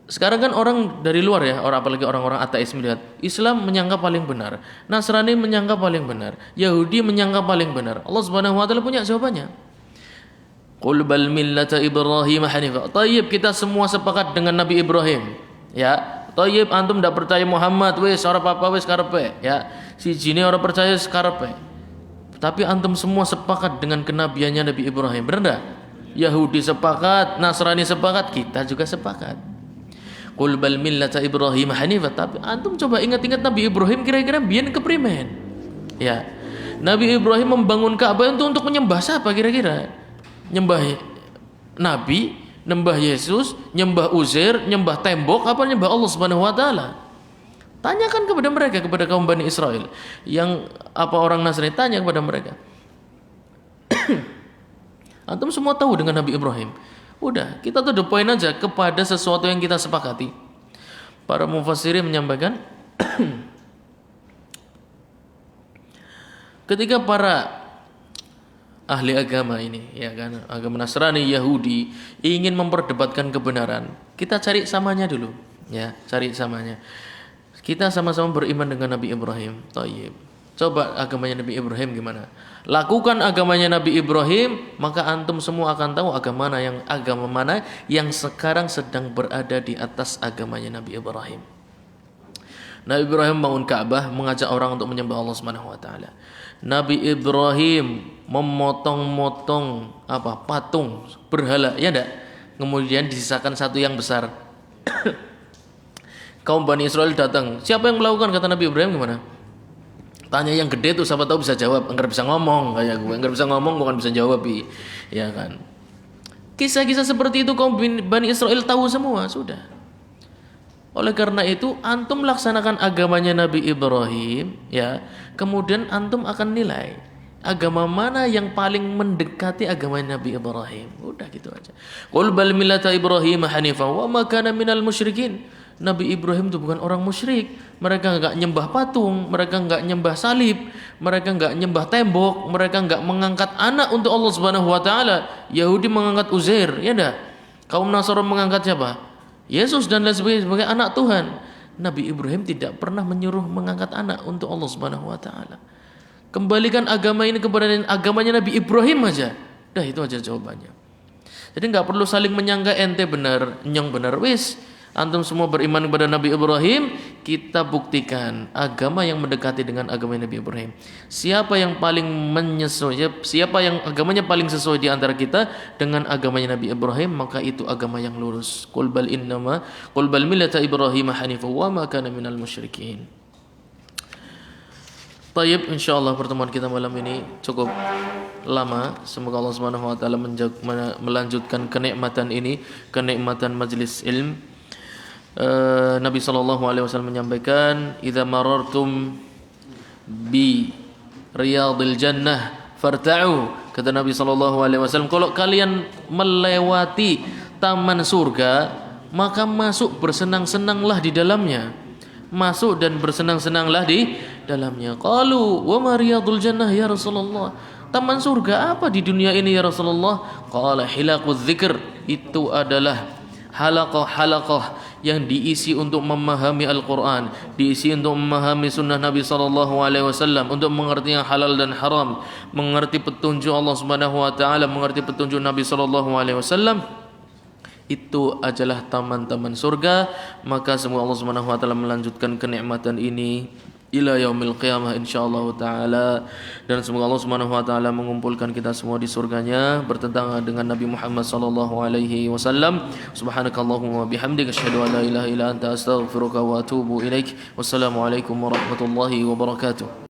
sekarang kan orang dari luar ya, orang apalagi orang-orang ateis melihat Islam menyangka paling benar, Nasrani menyangka paling benar, Yahudi menyangka paling benar. Allah Subhanahu wa taala punya jawabannya. Qul bal millata Ibrahim hanifa. Tayyib, kita semua sepakat dengan Nabi Ibrahim. Ya, tayyib, antum ndak percaya Muhammad, wis ora apa-apa wis karepe, ya. Si jine ora percaya karepe. Tapi antum semua sepakat dengan kenabiannya Nabi Ibrahim, benar enggak? Yahudi sepakat, Nasrani sepakat, kita juga sepakat. Qul bal millata Ibrahim hanifa. Tapi antum coba ingat-ingat Nabi Ibrahim kira-kira biyen keprimen? Ya. Nabi Ibrahim membangun Ka'bah untuk menyembah siapa kira-kira? Nyembah Nabi, nyembah Yesus, nyembah Uzair, nyembah tembok, apa nyembah Allah Subhanahu wa taala? Tanyakan kepada mereka, kepada kaum Bani Israel. Yang apa orang Nasrani, tanya kepada mereka. Antum semua tahu dengan Nabi Ibrahim. Udah, kita tuh the point aja kepada sesuatu yang kita sepakati. Para mufassirin menyampaikan ketika para ahli agama ini, ya kan, agama Nasrani, Yahudi ingin memperdebatkan kebenaran, kita cari samanya dulu, ya, cari samanya. Kita sama-sama beriman dengan Nabi Ibrahim. Tayyib. Coba agamanya Nabi Ibrahim gimana? Lakukan agamanya Nabi Ibrahim, maka antum semua akan tahu agama mana yang sekarang sedang berada di atas agamanya Nabi Ibrahim. Nabi Ibrahim bangun Ka'bah, mengajak orang untuk menyembah Allah Subhanahu wa taala. Nabi Ibrahim memotong-motong patung berhala, ya enggak? Kemudian disisakan satu yang besar. Kaum Bani Israel datang. Siapa yang melakukan? Kata Nabi Ibrahim gimana? Tanya yang gede tuh, siapa tahu bisa jawab. Enggak bisa ngomong kayak gue. Enggak bisa ngomong bukan bisa jawab, ya kan? Kisah-kisah seperti itu kaum Bani Israel tahu semua, sudah. Oleh karena itu antum laksanakan agamanya Nabi Ibrahim, ya. Kemudian antum akan nilai agama mana yang paling mendekati agama Nabi Ibrahim. Udah gitu aja. Qul bal millata Ibrahim hanifa wa ma kana minal musyrikin. Nabi Ibrahim itu bukan orang musyrik. Mereka enggak nyembah patung, mereka enggak nyembah salib, mereka enggak nyembah tembok, mereka enggak mengangkat anak untuk Allah Subhanahu wa taala. Yahudi mengangkat Uzair, ya enggak? Kaum Nasrani mengangkat siapa? Yesus dan lain sebagainya sebagai anak Tuhan. Nabi Ibrahim tidak pernah menyuruh mengangkat anak untuk Allah Subhanahu wa taala. Kembalikan agama ini kepada agamanya Nabi Ibrahim aja. Dah itu aja jawabannya. Jadi enggak perlu saling menyangka ente benar, nyong benar. Wis, antum semua beriman kepada Nabi Ibrahim, kita buktikan agama yang mendekati dengan agama Nabi Ibrahim. Siapa yang paling menyesuai, siapa yang agamanya paling sesuai di antara kita dengan agamanya Nabi Ibrahim, maka itu agama yang lurus. Qul bal millata Ibrahim hanifa wa ma kana minal musyrikin. Tayyib, insyaallah pertemuan kita malam ini cukup lama. Semoga Allah Subhanahu wa taala melanjutkan kenikmatan ini, kenikmatan majlis ilmu. Nabi SAW menyampaikan, "Idza marartum bi riyadil jannah farta'u." Kata Nabi SAW, kalau kalian melewati taman surga, maka masuk bersenang-senanglah di dalamnya. Masuk dan bersenang-senanglah di dalamnya. Qalu, "Wa ma riyadul jannah ya Rasulullah?" Taman surga apa di dunia ini ya Rasulullah? Qala hilaquz dzikr. Itu adalah halaqah-halaqah yang diisi untuk memahami Al-Quran, diisi untuk memahami sunnah Nabi SAW, untuk mengerti yang halal dan haram, mengerti petunjuk Allah Subhanahu Wa Taala, mengerti petunjuk Nabi SAW. Itu adalah taman-taman surga. Maka semoga Allah Subhanahu Wa Taala melanjutkan kenikmatan ini ila yaumil qiyamah insyaallah taala, dan semoga Allah Subhanahu wa taala mengumpulkan kita semua di surganya bertentangan dengan Nabi Muhammad sallallahu alaihi wasallam. Subhanakallahumma wa bihamdika asyhadu an la ilaha illa anta astaghfiruka wa atubu ilaik. Wassalamu alaikum warahmatullahi wabarakatuh.